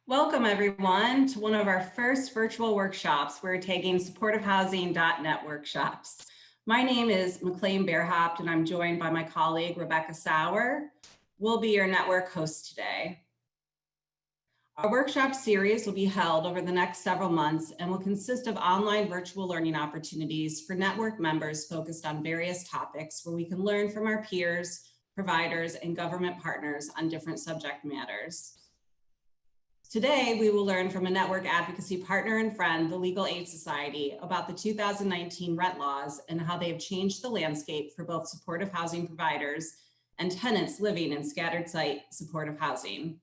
Welcome everyone to one of our first virtual workshops. We're taking supportivehousing.net workshops. My name is McLean Bearhopt and I'm joined by my colleague, Rebecca Sauer. We'll be your network host today. Our workshop series will be held over the next several months and will consist of online virtual learning opportunities for network members focused on various topics where we can learn from our peers, providers, and government partners on different subject matters. Today, we will learn from a network advocacy partner and friend, the Legal Aid Society, about the 2019 rent laws and how they have changed the landscape for both supportive housing providers and tenants living in scattered site supportive housing.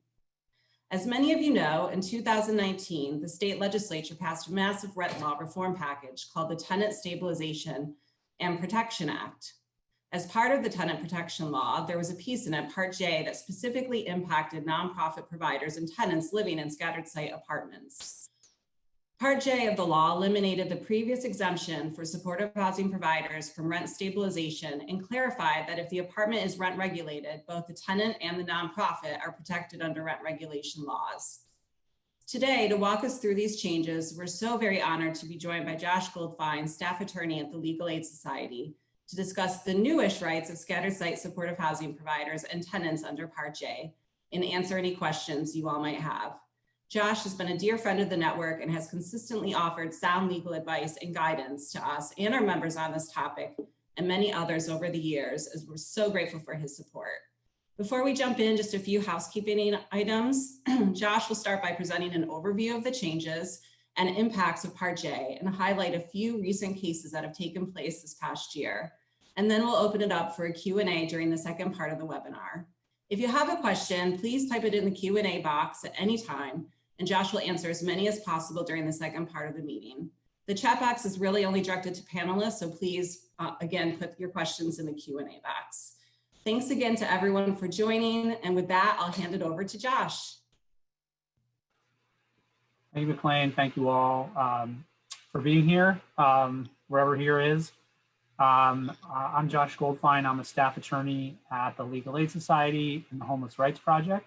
As many of you know, in 2019, the state legislature passed a massive rent law reform package called the Tenant Stabilization and Protection Act. As part of the tenant protection law, there was a piece in it, Part J, that specifically impacted nonprofit providers and tenants living in scattered site apartments. Part J of the law eliminated the previous exemption for supportive housing providers from rent stabilization and clarified that if the apartment is rent regulated, both the tenant and the nonprofit are protected under rent regulation laws. Today, to walk us through these changes, we're so very honored to be joined by Josh Goldfein, staff attorney at the Legal Aid Society, to discuss the newish rights of scattered site supportive housing providers and tenants under Part J and answer any questions you all might have. Josh has been a dear friend of the network and has consistently offered sound legal advice and guidance to us and our members on this topic and many others over the years, as we're so grateful for his support. Before we jump in, just a few housekeeping items. Josh will start by presenting an overview of the changes and impacts of Part J and highlight a few recent cases that have taken place this past year. And then we'll open it up for a Q&A during the second part of the webinar. If you have a question, please type it in the Q&A box at any time, and Josh will answer as many as possible during the second part of the meeting. The chat box is really only directed to panelists, so please, again, put your questions in the Q&A box. Thanks again to everyone for joining, and with that, I'll hand it over to Josh. Thank you, McLean. Thank you all for being here, wherever here is. I'm Josh Goldfein. I'm a staff attorney at the Legal Aid Society and the Homeless Rights Project.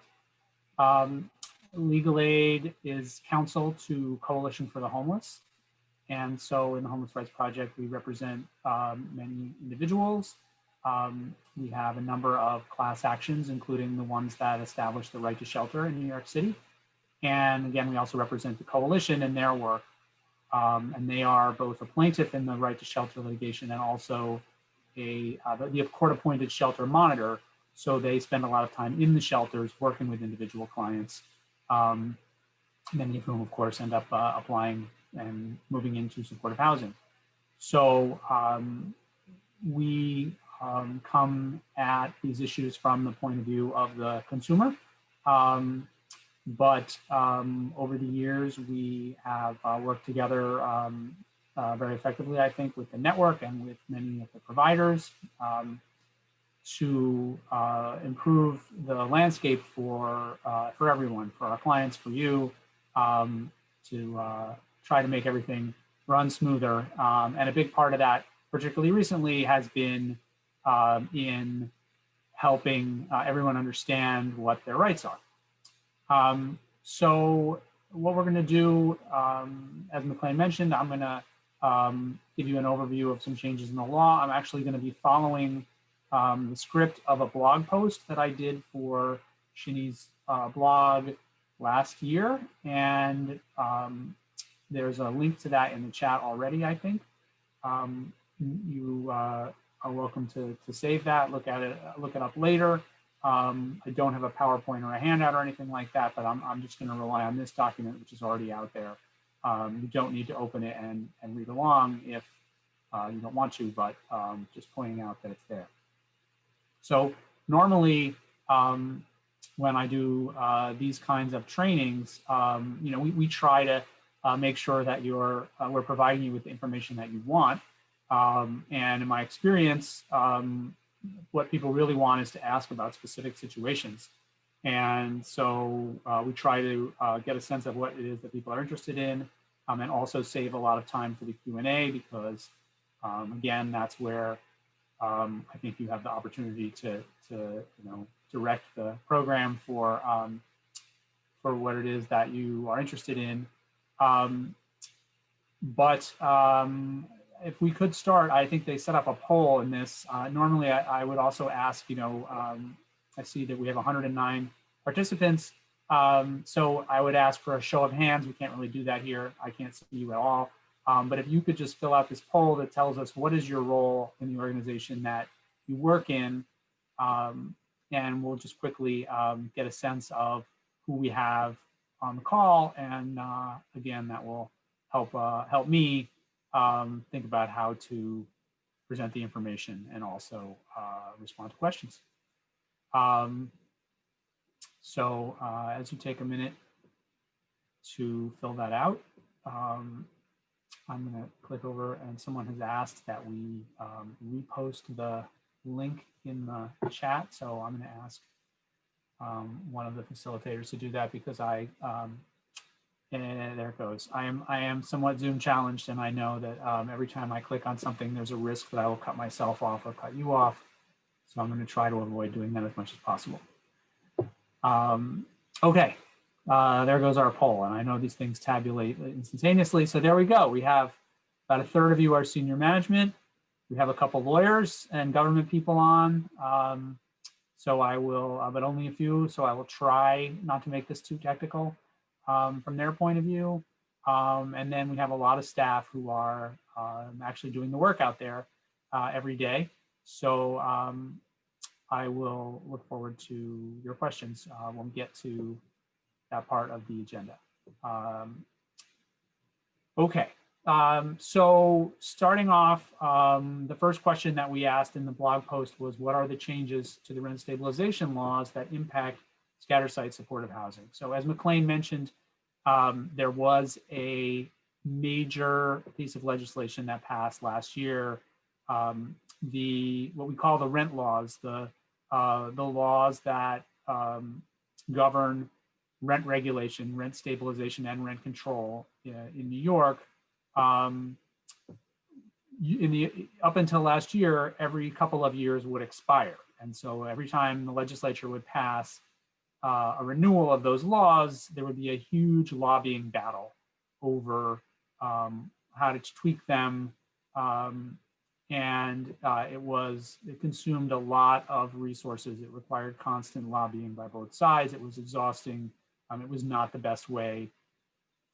Legal Aid is counsel to Coalition for the Homeless. And so in the Homeless Rights Project, we represent many individuals. We have a number of class actions, including the ones that establish the right to shelter in New York City. And again, we also represent the Coalition in their work. And they are both a plaintiff in the right to shelter litigation and also the court-appointed shelter monitor. So they spend a lot of time in the shelters working with individual clients, many of whom, of course, end up applying and moving into supportive housing. So we come at these issues from the point of view of the consumer. But over the years, we have worked together very effectively, I think, with the network and with many of the providers to improve the landscape for everyone, for our clients, for you, to try to make everything run smoother. And a big part of that, particularly recently, has been in helping everyone understand what their rights are. So what we're going to do, as McLean mentioned, I'm going to give you an overview of some changes in the law. I'm actually going to be following the script of a blog post that I did for Shini's blog last year. And there's a link to that in the chat already, I think. You are welcome to save that, look it up later. I don't have a PowerPoint or a handout or anything like that, but I'm just going to rely on this document, which is already out there. You don't need to open it and read along if you don't want to, but just pointing out that it's there. So normally, when I do these kinds of trainings, we try to make sure that we're providing you with the information that you want. And in my experience, what people really want is to ask about specific situations. And so we try to get a sense of what it is that people are interested in, and also save a lot of time for the Q&A because, again, that's where I think you have the opportunity to direct the program for for what it is that you are interested in. If we could start, I think they set up a poll in this. Normally, I would also ask, I see that we have 109 participants. So I would ask for a show of hands. We can't really do that here. I can't see you at all. But if you could just fill out this poll that tells us what is your role in the organization that you work in, and we'll just quickly get a sense of who we have on the call. And again, that will help me think about how to present the information and also respond to questions. As you take a minute to fill that out, I'm going to click over, and someone has asked that we repost the link in the chat. So I'm going to ask one of the facilitators to do that, because and there it goes. I am somewhat Zoom challenged, and I know that every time I click on something, there's a risk that I will cut myself off or cut you off. So I'm going to try to avoid doing that as much as possible. Okay, there goes our poll, and I know these things tabulate instantaneously. So there we go. We have about a third of you are senior management. We have a couple lawyers and government people on. So I will, but only a few. So I will try not to make this too technical from their point of view. And then we have a lot of staff who are actually doing the work out there every day. So I will look forward to your questions when we get to that part of the agenda. Okay, so starting off, the first question that we asked in the blog post was, what are the changes to the rent stabilization laws that impact scatter site supportive housing? So as McLean mentioned, there was a major piece of legislation that passed last year, what we call the rent laws, the laws that govern rent regulation, rent stabilization, and rent control in New York. Up until last year, every couple of years would expire. And so every time the legislature would pass a renewal of those laws, there would be a huge lobbying battle over how to tweak them. It consumed a lot of resources. It required constant lobbying by both sides. It was exhausting. It was not the best way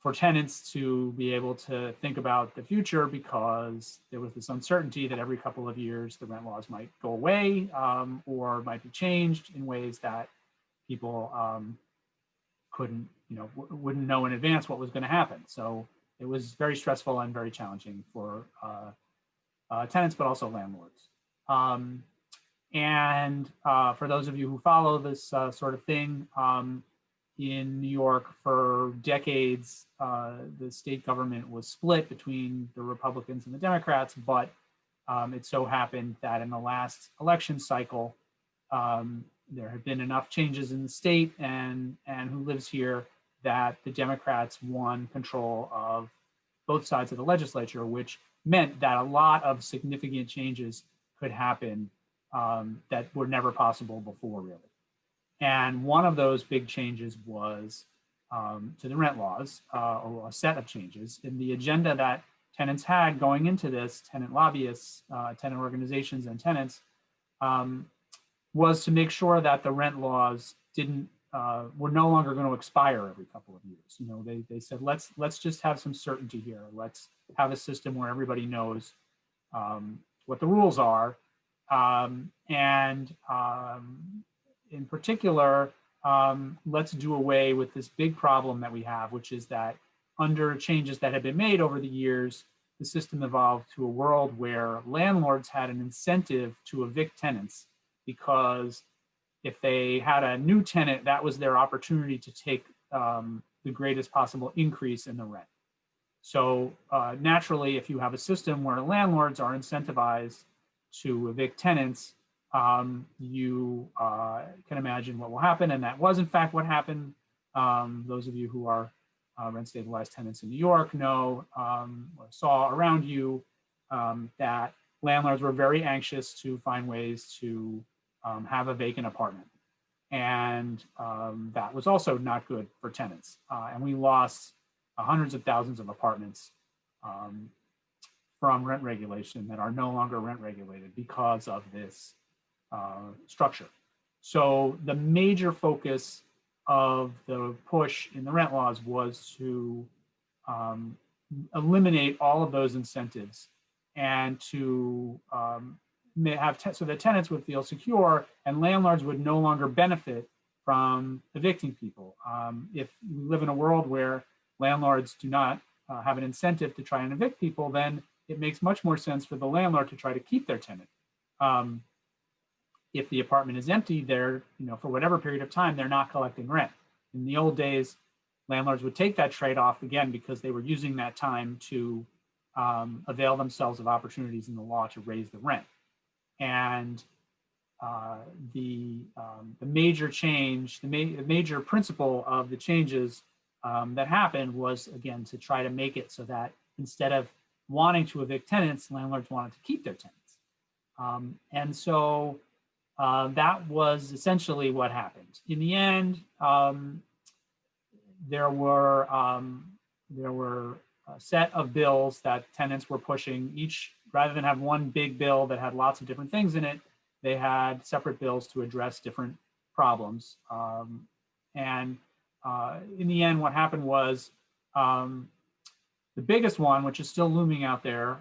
for tenants to be able to think about the future, because there was this uncertainty that every couple of years the rent laws might go away or might be changed in ways that people wouldn't know in advance what was going to happen. So it was very stressful and very challenging for tenants, but also landlords. For those of you who follow this sort of thing, in New York for decades, the state government was split between the Republicans and the Democrats, but it so happened that in the last election cycle, there had been enough changes in the state and who lives here that the Democrats won control of both sides of the legislature, which meant that a lot of significant changes could happen that were never possible before, really. And one of those big changes was to the rent laws, or a set of changes. In the agenda that tenants had going into this, tenant lobbyists, tenant organizations, and tenants, was to make sure that the rent laws were no longer going to expire every couple of years. They said, let's just have some certainty here. Let's have a system where everybody knows what the rules are. In particular, let's do away with this big problem that we have, which is that under changes that have been made over the years, the system evolved to a world where landlords had an incentive to evict tenants, because if they had a new tenant, that was their opportunity to take the greatest possible increase in the rent. So naturally, if you have a system where landlords are incentivized to evict tenants, you can imagine what will happen. And that was in fact what happened. Those of you who are rent stabilized tenants in New York know or saw around you that landlords were very anxious to find ways to have a vacant apartment. And that was also not good for tenants. And we lost hundreds of thousands of apartments from rent regulation that are no longer rent regulated because of this structure. So the major focus of the push in the rent laws was to eliminate all of those incentives and to so that tenants would feel secure and landlords would no longer benefit from evicting people. If we live in a world where landlords do not have an incentive to try and evict people, then it makes much more sense for the landlord to try to keep their tenant. If the apartment is empty, they're, for whatever period of time, they're not collecting rent. In the old days, landlords would take that trade-off again because they were using that time to avail themselves of opportunities in the law to raise the rent. And the major change, the major principle of the changes that happened was, again, to try to make it so that instead of wanting to evict tenants, landlords wanted to keep their tenants. And so that was essentially what happened. In the end, there were a set of bills that tenants were pushing. Each, rather than have one big bill that had lots of different things in it, they had separate bills to address different problems. And in the end, what happened was the biggest one, which is still looming out there,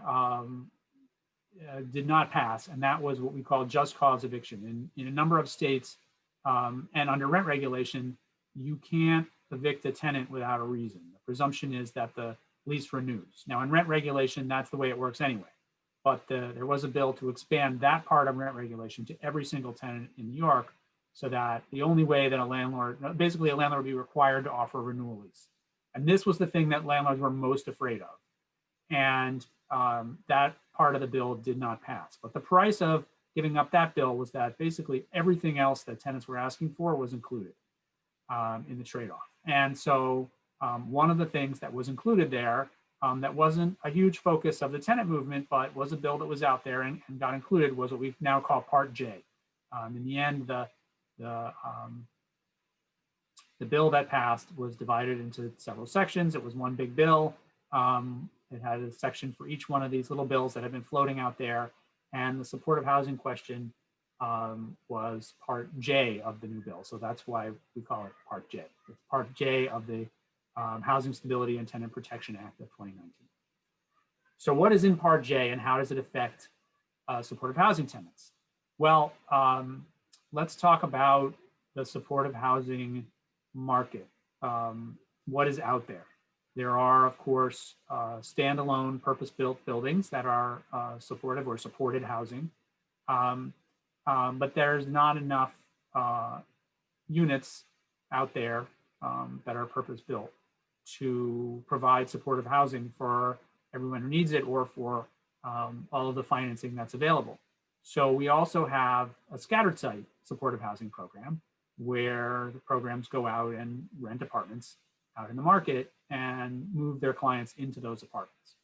did not pass, and that was what we call just cause eviction. In a number of states and under rent regulation, you can't evict a tenant without a reason. The presumption is that the lease renews. Now, in rent regulation, that's the way it works anyway. But there was a bill to expand that part of rent regulation to every single tenant in New York, so that the only way that a landlord would be required to offer a renewal lease. And this was the thing that landlords were most afraid of. And that part of the bill did not pass. But the price of giving up that bill was that basically everything else that tenants were asking for was included in the trade-off. And so one of the things that was included there that wasn't a huge focus of the tenant movement, but was a bill that was out there and got included, was what we now call Part J. In the end, the bill that passed was divided into several sections. It was one big bill. It had a section for each one of these little bills that have been floating out there. And the supportive housing question was Part J of the new bill. So that's why we call it Part J. It's Part J of the Housing Stability and Tenant Protection Act of 2019. So what is in Part J and how does it affect supportive housing tenants? Well, let's talk about the supportive housing market. What is out there? There are, of course, standalone purpose-built buildings that are supportive or supported housing, but there's not enough units out there that are purpose-built to provide supportive housing for everyone who needs it or for all of the financing that's available. So we also have a scattered site supportive housing program where the programs go out and rent apartments out in the market and move their clients into those apartments.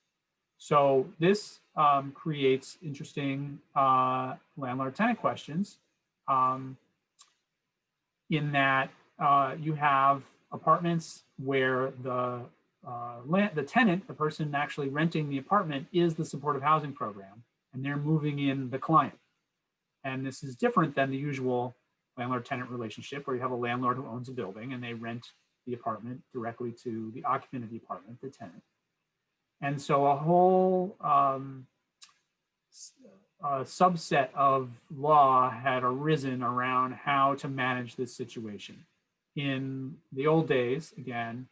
So this creates interesting landlord-tenant questions in that you have apartments where the tenant, the person actually renting the apartment, is the supportive housing program, and they're moving in the client. And this is different than the usual landlord-tenant relationship where you have a landlord who owns a building and they rent the apartment directly to the occupant of the apartment, the tenant. And so a whole subset of law had arisen around how to manage this situation. In the old days, again,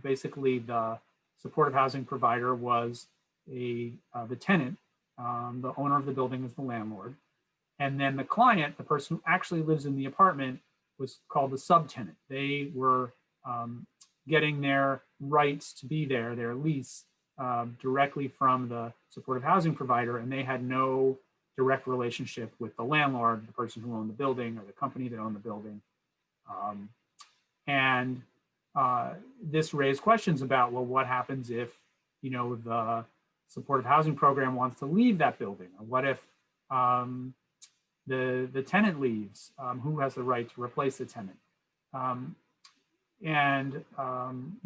basically the supportive housing provider was the tenant, the owner of the building is the landlord. And then the client, the person who actually lives in the apartment, was called the sub-tenant. They were getting their rights to be there, their lease, directly from the supportive housing provider, and they had no direct relationship with the landlord, the person who owned the building, or the company that owned the building. This raised questions about, well, what happens if, the supportive housing program wants to leave that building? Or what if the tenant leaves, who has the right to replace the tenant? You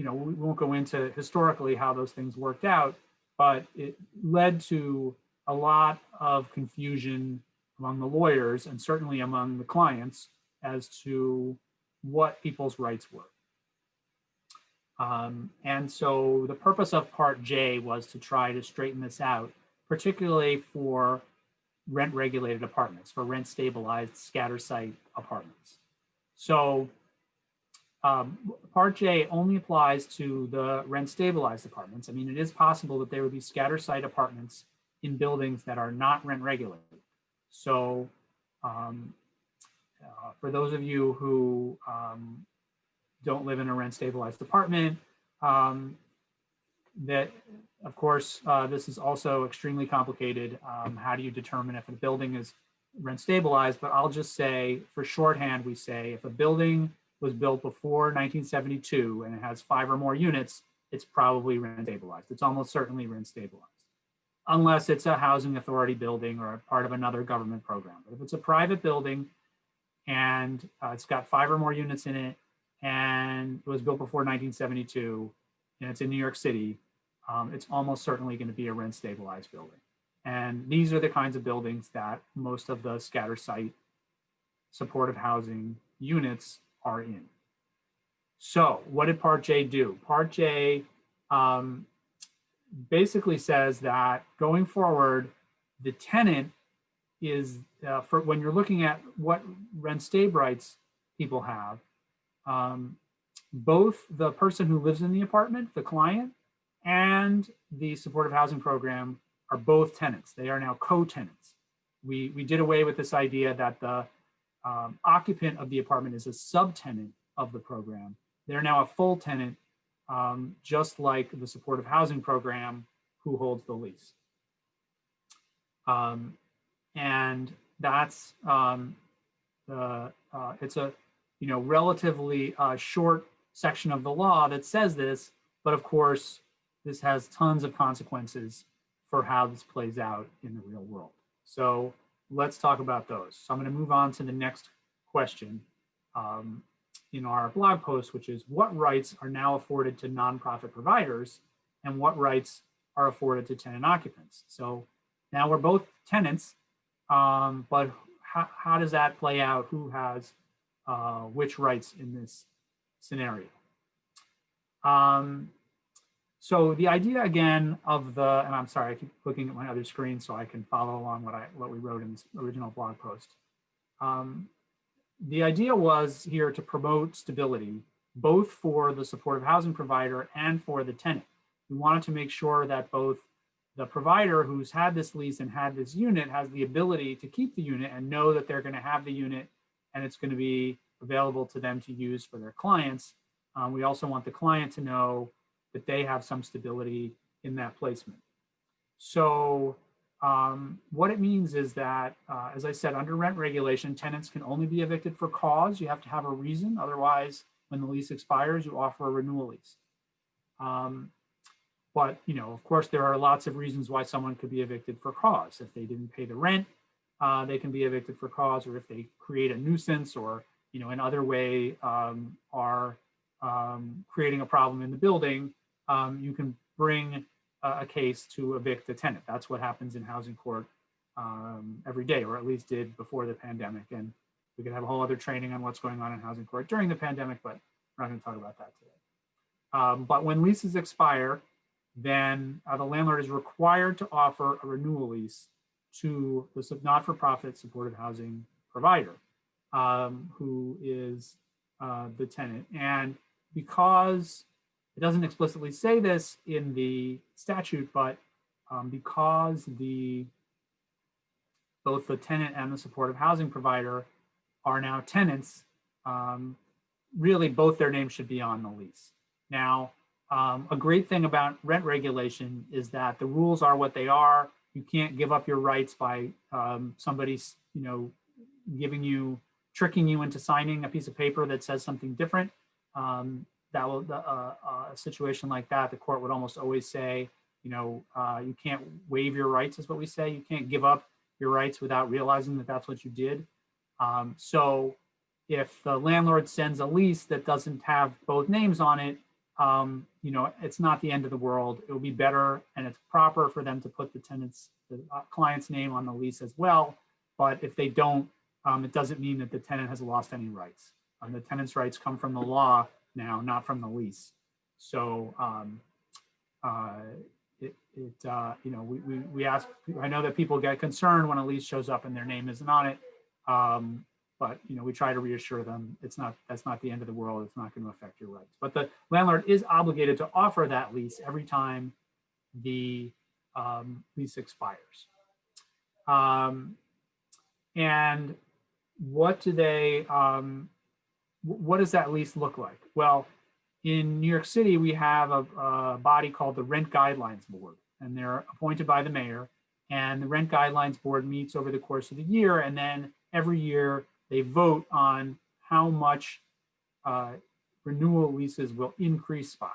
know, we won't go into historically how those things worked out, but it led to a lot of confusion among the lawyers and certainly among the clients as to what people's rights were. And so the purpose of Part J was to try to straighten this out, particularly for rent regulated apartments, for rent stabilized scatter site apartments. So Part J only applies to the rent stabilized apartments. I mean, it is possible that there would be scatter site apartments in buildings that are not rent regulated. So for those of you who don't live in a rent stabilized apartment, that of course, this is also extremely complicated. How do you determine if a building is rent stabilized? But I'll just say, for shorthand, we say if a building was built before 1972 and it has 5 or more units, it's probably rent stabilized. It's almost certainly rent stabilized, unless it's a housing authority building or a part of another government program. But if it's a private building and it's got 5 or more units in it and it was built before 1972 and it's in New York City, it's almost certainly going to be a rent stabilized building. And these are the kinds of buildings that most of the scatter site supportive housing units are in. So what did Part J do? Part J basically says that going forward, the tenant is, for when you're looking at what rent stab rights people have, both the person who lives in the apartment, the client, and the supportive housing program are both tenants. They are now co-tenants. We did away with this idea that the occupant of the apartment is a subtenant of the program. They're now a full tenant, just like the supportive housing program who holds the lease. And that's it's a relatively short section of the law that says this, but of course, this has tons of consequences for how this plays out in the real world. So let's talk about those. So I'm going to move on to the next question in our blog post, which is what rights are now afforded to nonprofit providers and what rights are afforded to tenant occupants. So now we're both tenants, but how does that play out? Who has which rights in this scenario? So the idea again of the, and I'm sorry, I keep looking at my other screen so I can follow along what we wrote in this original blog post. The idea was here to promote stability, both for the supportive housing provider and for the tenant. We wanted to make sure that both the provider who's had this lease and had this unit has the ability to keep the unit and know that they're going to have the unit and it's going to be available to them to use for their clients. We also want the client to know that they have some stability in that placement. So what it means is that, as I said, under rent regulation, tenants can only be evicted for cause. You have to have a reason. Otherwise, when the lease expires, you offer a renewal lease. But, of course, there are lots of reasons why someone could be evicted for cause. If they didn't pay the rent, they can be evicted for cause, or if they create a nuisance or, in other way are creating a problem in the building, you can bring a case to evict the tenant. That's what happens in housing court every day, or at least did before the pandemic. And we could have a whole other training on what's going on in housing court during the pandemic, but we're not going to talk about that today. But when leases expire, then the landlord is required to offer a renewal lease to the not-for-profit supportive housing provider, who is the tenant. And because it doesn't explicitly say this in the statute, but because both the tenant and the supportive housing provider are now tenants, really both their names should be on the lease. Now, a great thing about rent regulation is that the rules are what they are. You can't give up your rights by somebody, tricking you into signing a piece of paper that says something different. That will, a situation like that, the court would almost always say, you can't waive your rights, is what we say. You can't give up your rights without realizing that that's what you did. So if the landlord sends a lease that doesn't have both names on it, it's not the end of the world. It will be better, and it's proper for them to put the client's name on the lease as well. But if they don't, it doesn't mean that the tenant has lost any rights. The tenant's rights come from the law now, not from the lease. So we ask. I know that people get concerned when a lease shows up and their name isn't on it. But we try to reassure them that's not the end of the world. It's not going to affect your rights. But the landlord is obligated to offer that lease every time the lease expires. And what do they? What does that lease look like? Well, in New York City, we have a body called the Rent Guidelines Board, and they're appointed by the mayor. And the Rent Guidelines Board meets over the course of the year, and then every year they vote on how much renewal leases will increase by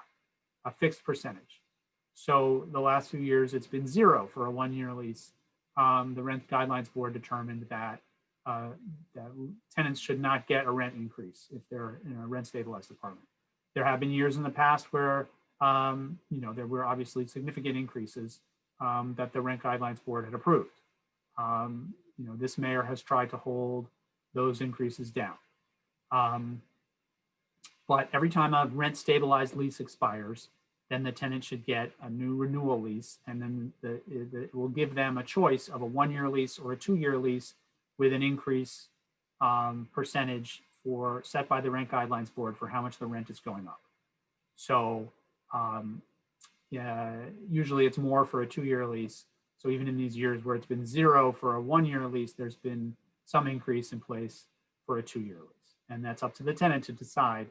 a fixed percentage. So the last few years, it's been 0 for a 1-year lease. The Rent Guidelines Board determined that tenants should not get a rent increase if they're in a rent stabilized apartment. There have been years in the past where there were obviously significant increases that the Rent Guidelines Board had approved. This mayor has tried to hold those increases down. But every time a rent stabilized lease expires, then the tenant should get a new renewal lease, and then it will give them a choice of a 1-year lease or a 2-year lease with an increase percentage set by the Rent Guidelines Board for how much the rent is going up. So usually it's more for a 2-year lease. So even in these years where it's been 0 for a 1-year lease, there's been some increase in place for a 2-year lease. And that's up to the tenant to decide,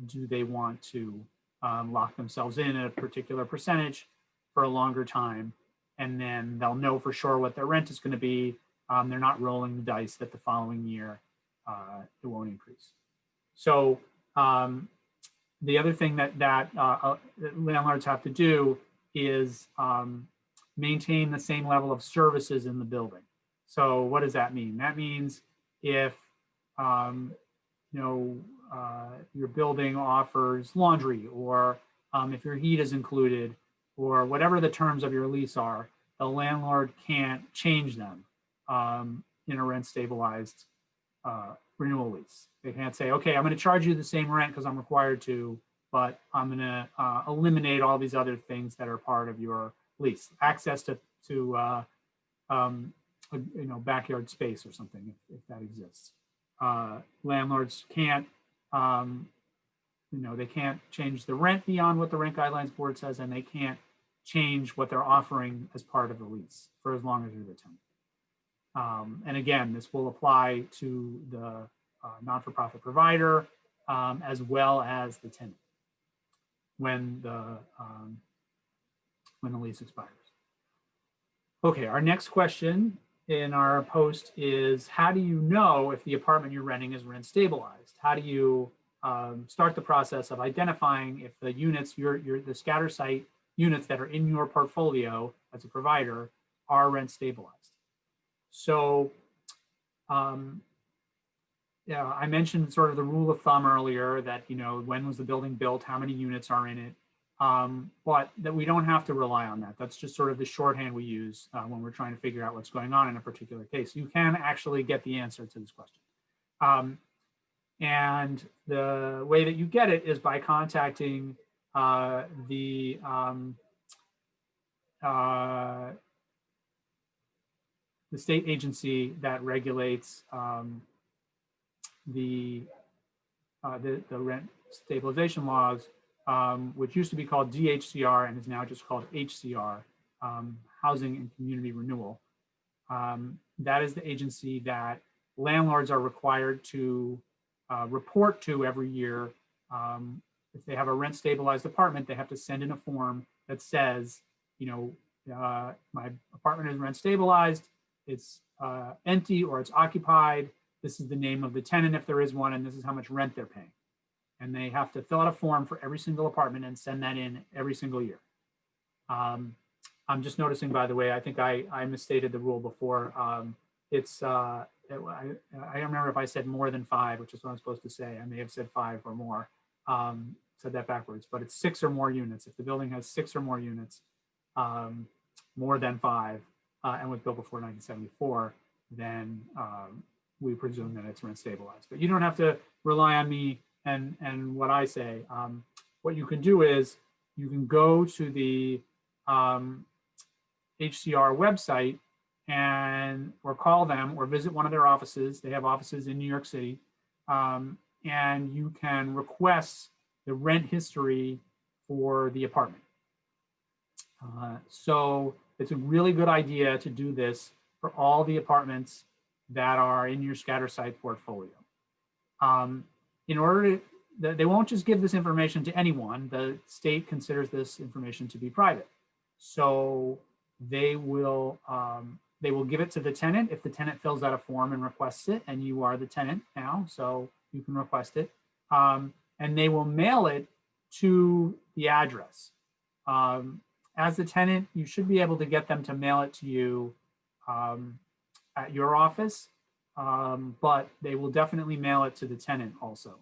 do they want to lock themselves in at a particular percentage for a longer time, and then they'll know for sure what their rent is going to be. They're not rolling the dice that the following year it won't increase. So the other thing that landlords have to do is maintain the same level of services in the building. So what does that mean? That means if your building offers laundry, or if your heat is included, or whatever the terms of your lease are, the landlord can't change them in a rent stabilized renewal lease. They can't say, okay, I'm going to charge you the same rent because I'm required to, but I'm going to eliminate all these other things that are part of your lease. Access to backyard space or something, if that exists. Landlords can't, they can't change the rent beyond what the Rent Guidelines Board says, and they can't change what they're offering as part of the lease for as long as you're the tenant. And again, this will apply to the not-for-profit provider as well as the tenant when the lease expires. Okay, our next question in our post is, how do you know if the apartment you're renting is rent stabilized? How do you start the process of identifying if the units, the scatter site units that are in your portfolio as a provider are rent stabilized? So I mentioned sort of the rule of thumb earlier that, when was the building built, how many units are in it, but that we don't have to rely on that. That's just sort of the shorthand we use when we're trying to figure out what's going on in a particular case. You can actually get the answer to this question. And the way that you get it is by contacting the state agency that regulates the rent stabilization laws, which used to be called DHCR and is now just called HCR, Housing and Community Renewal. That is the agency that landlords are required to report to every year. If they have a rent stabilized apartment, they have to send in a form that says, my apartment is rent stabilized, it's empty or it's occupied. This is the name of the tenant if there is one, and this is how much rent they're paying. And they have to fill out a form for every single apartment and send that in every single year. I'm just noticing, by the way, I think I misstated the rule before. I don't remember if I said more than 5, which is what I'm supposed to say. I may have said 5 or more, said that backwards, but it's 6 or more units. If the building has 6 or more units, more than 5, and was built before 1974, then we presume that it's rent stabilized. But you don't have to rely on me and what I say. What you can do is you can go to the HCR website or call them or visit one of their offices. They have offices in New York City, and you can request the rent history for the apartment. So it's a really good idea to do this for all the apartments that are in your scatter site portfolio. In order to, they won't just give this information to anyone. The state considers this information to be private. So they will give it to the tenant if the tenant fills out a form and requests it, and you are the tenant now, so you can request it. And they will mail it to the address. As the tenant, you should be able to get them to mail it to you at your office, but they will definitely mail it to the tenant also,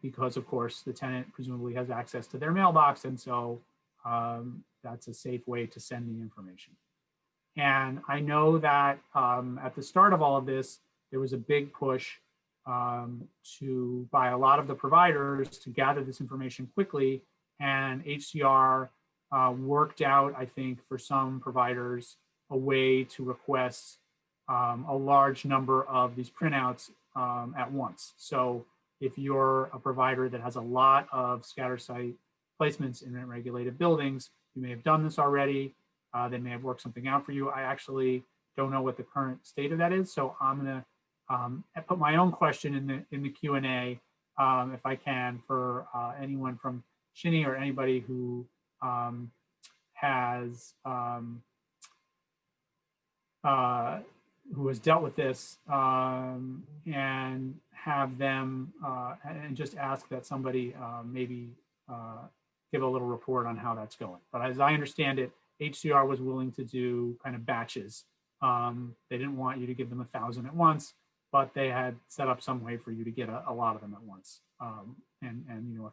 because of course the tenant presumably has access to their mailbox, and so that's a safe way to send the information. And I know that at the start of all of this, there was a big push by a lot of the providers to gather this information quickly, and HCR worked out, I think, for some providers, a way to request a large number of these printouts at once. So if you're a provider that has a lot of scatter site placements in rent-regulated buildings, you may have done this already. They may have worked something out for you. I actually don't know what the current state of that is, so I'm going to put my own question in the Q&A if I can, for anyone from Shinny or anybody who has dealt with this, and have them and just ask that somebody maybe give a little report on how that's going. But as I understand it, HCR was willing to do kind of batches. They didn't want you to give them 1,000 at once, but they had set up some way for you to get a lot of them at once, and you know,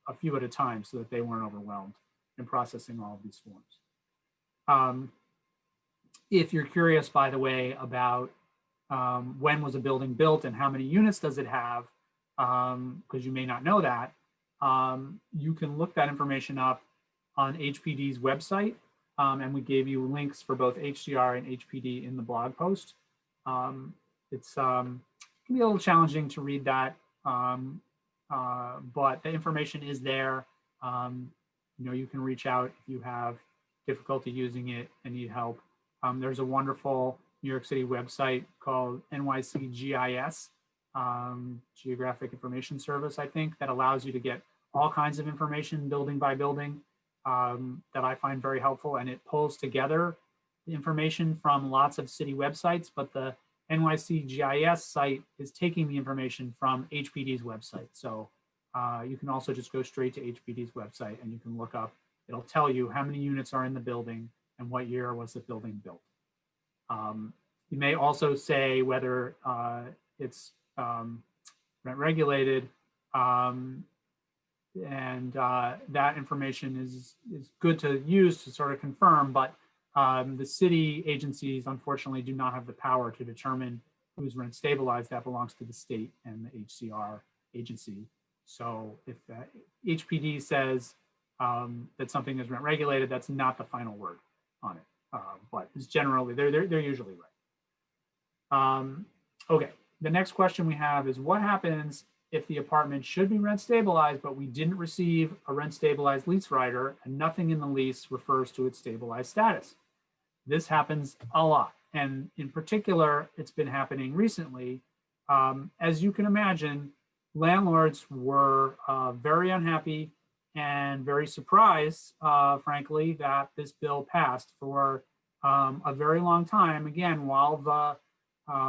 a few at a time, so that they weren't overwhelmed in processing all of these forms. If you're curious, by the way, about when was a building built and how many units does it have, because you may not know that, you can look that information up on HPD's website, and we gave you links for both HCR and HPD in the blog post. It can be a little challenging to read that, but the information is there. You know, you can reach out if you have difficulty using it and need help. There's a wonderful New York City website called NYCGIS, Geographic Information Service, I think, that allows you to get all kinds of information building by building that I find very helpful. And it pulls together the information from lots of city websites, but the NYCGIS site is taking the information from HPD's website. So you can also just go straight to HPD's website and you can look up, it'll tell you how many units are in the building and what year was the building built. You may also say whether it's rent regulated, and that information is good to use to sort of confirm, but the city agencies unfortunately do not have the power to determine who's rent stabilized. That belongs to the state and the HCR agency. So if HPD says that something is rent regulated, that's not the final word on it, but it's generally, they're usually right. Okay, the next question we have is, what happens if the apartment should be rent stabilized, but we didn't receive a rent stabilized lease rider and nothing in the lease refers to its stabilized status? This happens a lot. And in particular, it's been happening recently. As you can imagine, landlords were very unhappy and very surprised, frankly, that this bill passed for a very long time. Again, while the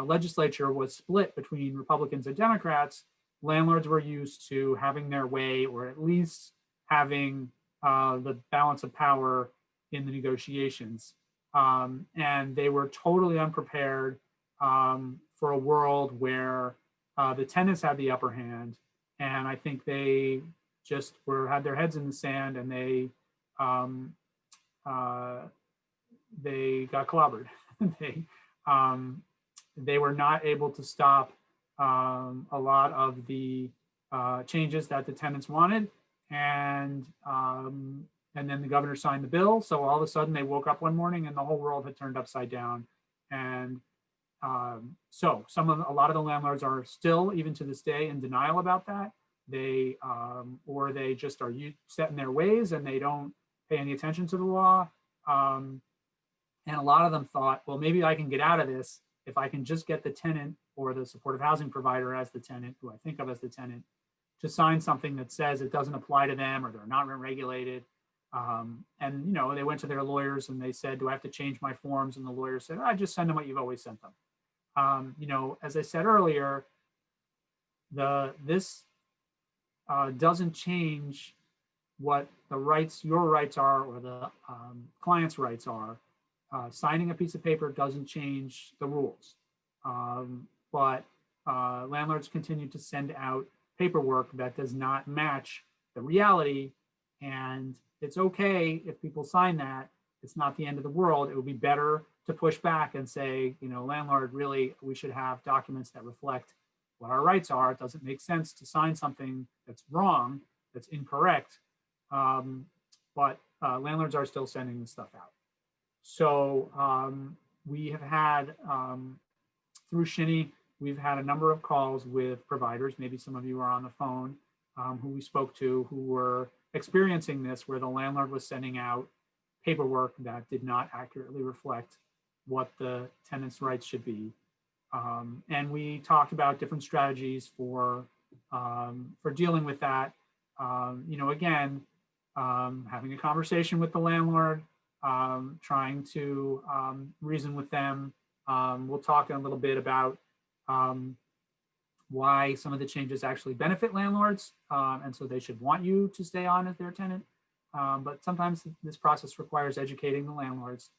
legislature was split between Republicans and Democrats, landlords were used to having their way, or at least having the balance of power in the negotiations. And they were totally unprepared for a world where the tenants had the upper hand. And I think they just had their heads in the sand, and they got clobbered. They were not able to stop a lot of the changes that the tenants wanted, and then the governor signed the bill. So all of a sudden they woke up one morning and the whole world had turned upside down. And so a lot of the landlords are still, even to this day, in denial about that. They or they just are set in their ways and they don't pay any attention to the law. And a lot of them thought, well, maybe I can get out of this if I can just get the tenant or the supportive housing provider as the tenant, who I think of as the tenant, to sign something that says it doesn't apply to them or they're not rent regulated. And they went to their lawyers and they said, do I have to change my forms? And the lawyer said, I just send them what you've always sent them. As I said earlier, this doesn't change what your rights are, or the client's rights are. Signing a piece of paper doesn't change the rules, but landlords continue to send out paperwork that does not match the reality. And it's okay if people sign that. It's not the end of the world. It would be better to push back and say, landlord, really, we should have documents that reflect what our rights are. It doesn't make sense to sign something that's wrong, that's incorrect. But landlords are still sending this stuff out. So we have had, through Shinny, we've had a number of calls with providers. Maybe some of you are on the phone, who we spoke to, who were experiencing this, where the landlord was sending out paperwork that did not accurately reflect what the tenant's rights should be. And we talked about different strategies for dealing with that. Again, having a conversation with the landlord, trying to reason with them. We'll talk a little bit about why some of the changes actually benefit landlords, and so they should want you to stay on as their tenant. But sometimes this process requires educating the landlords.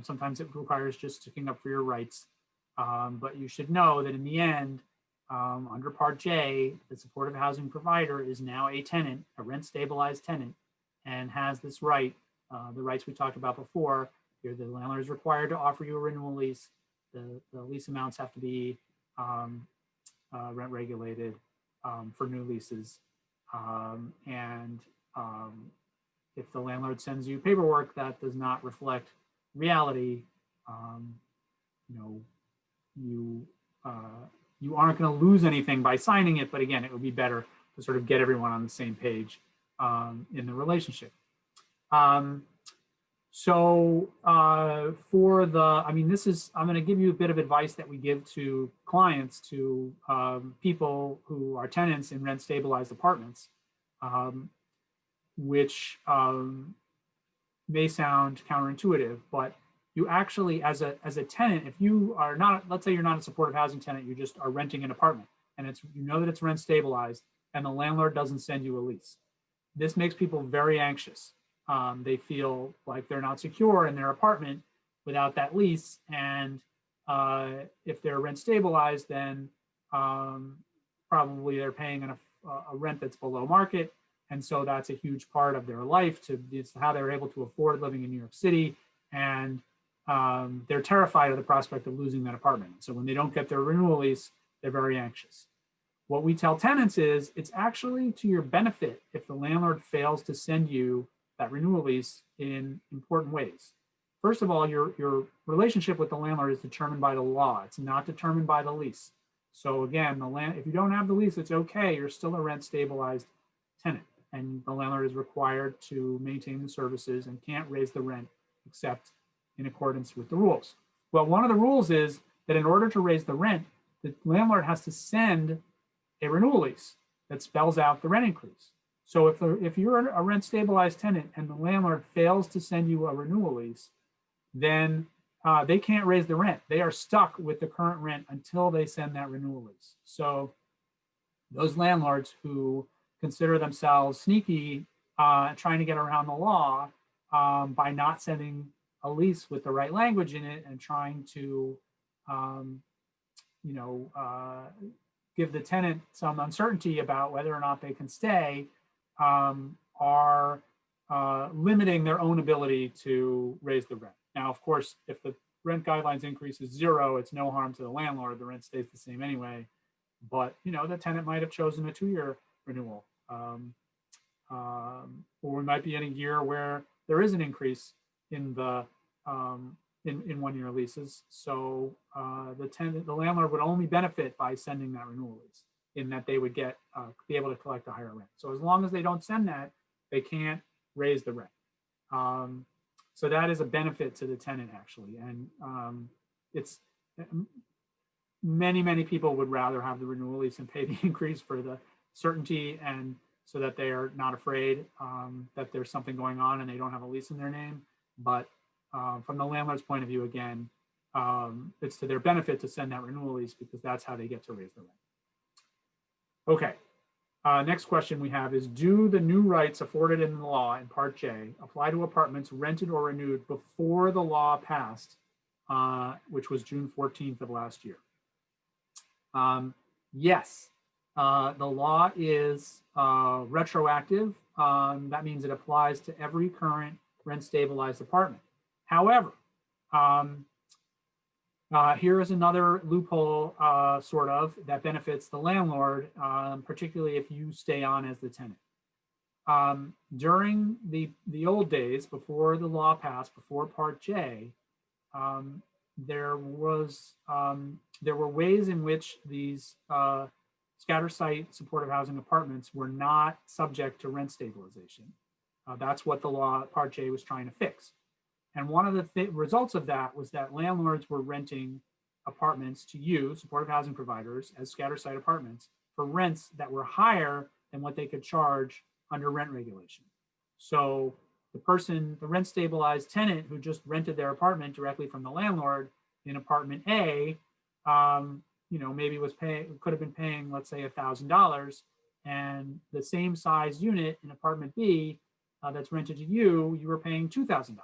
Sometimes it requires just sticking up for your rights. But you should know that in the end, under Part J, the supportive housing provider is now a tenant, a rent stabilized tenant, and has this right, the rights we talked about before. Here, the landlord is required to offer you a renewal lease. The lease amounts have to be rent regulated for new leases. If the landlord sends you paperwork that does not reflect reality, you aren't going to lose anything by signing it. But again, it would be better to sort of get everyone on the same page in the relationship. I'm going to give you a bit of advice that we give to clients, to people who are tenants in rent stabilized apartments, which may sound counterintuitive, but you actually, as a tenant, if you are not, let's say you're not a supportive housing tenant, you just are renting an apartment, and that it's rent stabilized, and the landlord doesn't send you a lease. This makes people very anxious. They feel like they're not secure in their apartment without that lease, and if they're rent stabilized, then probably they're paying a rent that's below market, and so that's a huge part of their life. It's how they're able to afford living in New York City, and they're terrified of the prospect of losing that apartment. So when they don't get their renewal lease, they're very anxious. What we tell tenants is it's actually to your benefit if the landlord fails to send you that renewal lease in important ways. First of all, your relationship with the landlord is determined by the law. It's not determined by the lease. So again, if you don't have the lease, it's okay. You're still a rent stabilized tenant, and the landlord is required to maintain the services and can't raise the rent except in accordance with the rules. Well, one of the rules is that in order to raise the rent, the landlord has to send a renewal lease that spells out the rent increase. So if you're a rent stabilized tenant and the landlord fails to send you a renewal lease, then they can't raise the rent. They are stuck with the current rent until they send that renewal lease. So those landlords who consider themselves sneaky, trying to get around the law, by not sending a lease with the right language in it and trying to, you know, give the tenant some uncertainty about whether or not they can stay, are limiting their own ability to raise the rent. Now, of course, if the rent guidelines increase is 0, it's no harm to the landlord. The rent stays the same anyway. But, you know, the tenant might have chosen a 2-year renewal. Or we might be in a year where there is an increase in the in 1-year leases. So the landlord would only benefit by sending that renewal lease, in that they would get be able to collect a higher rent. So as long as they don't send that, they can't raise the rent. So that is a benefit to the tenant, actually. And it's many people would rather have the renewal lease and pay the increase for the certainty, and so that they are not afraid that there's something going on and they don't have a lease in their name. But from the landlord's point of view, again, it's to their benefit to send that renewal lease, because that's how they get to raise the rent. Okay. Next question we have is, do the new rights afforded in the law in Part J apply to apartments rented or renewed before the law passed, which was June 14th of last year? Yes, the law is retroactive. That means it applies to every current rent stabilized apartment. However, here is another loophole, sort of, that benefits the landlord, particularly if you stay on as the tenant. During the old days, before the law passed, before Part J, there were ways in which these scatter site supportive housing apartments were not subject to rent stabilization. That's what the law, Part J, was trying to fix. And one of the results of that was that landlords were renting apartments to you, supportive housing providers, as scatter site apartments for rents that were higher than what they could charge under rent regulation. So the rent stabilized tenant who just rented their apartment directly from the landlord in apartment A, you know, maybe could have been paying, let's say, $1,000, and the same size unit in apartment B that's rented to you, you were paying $2,000.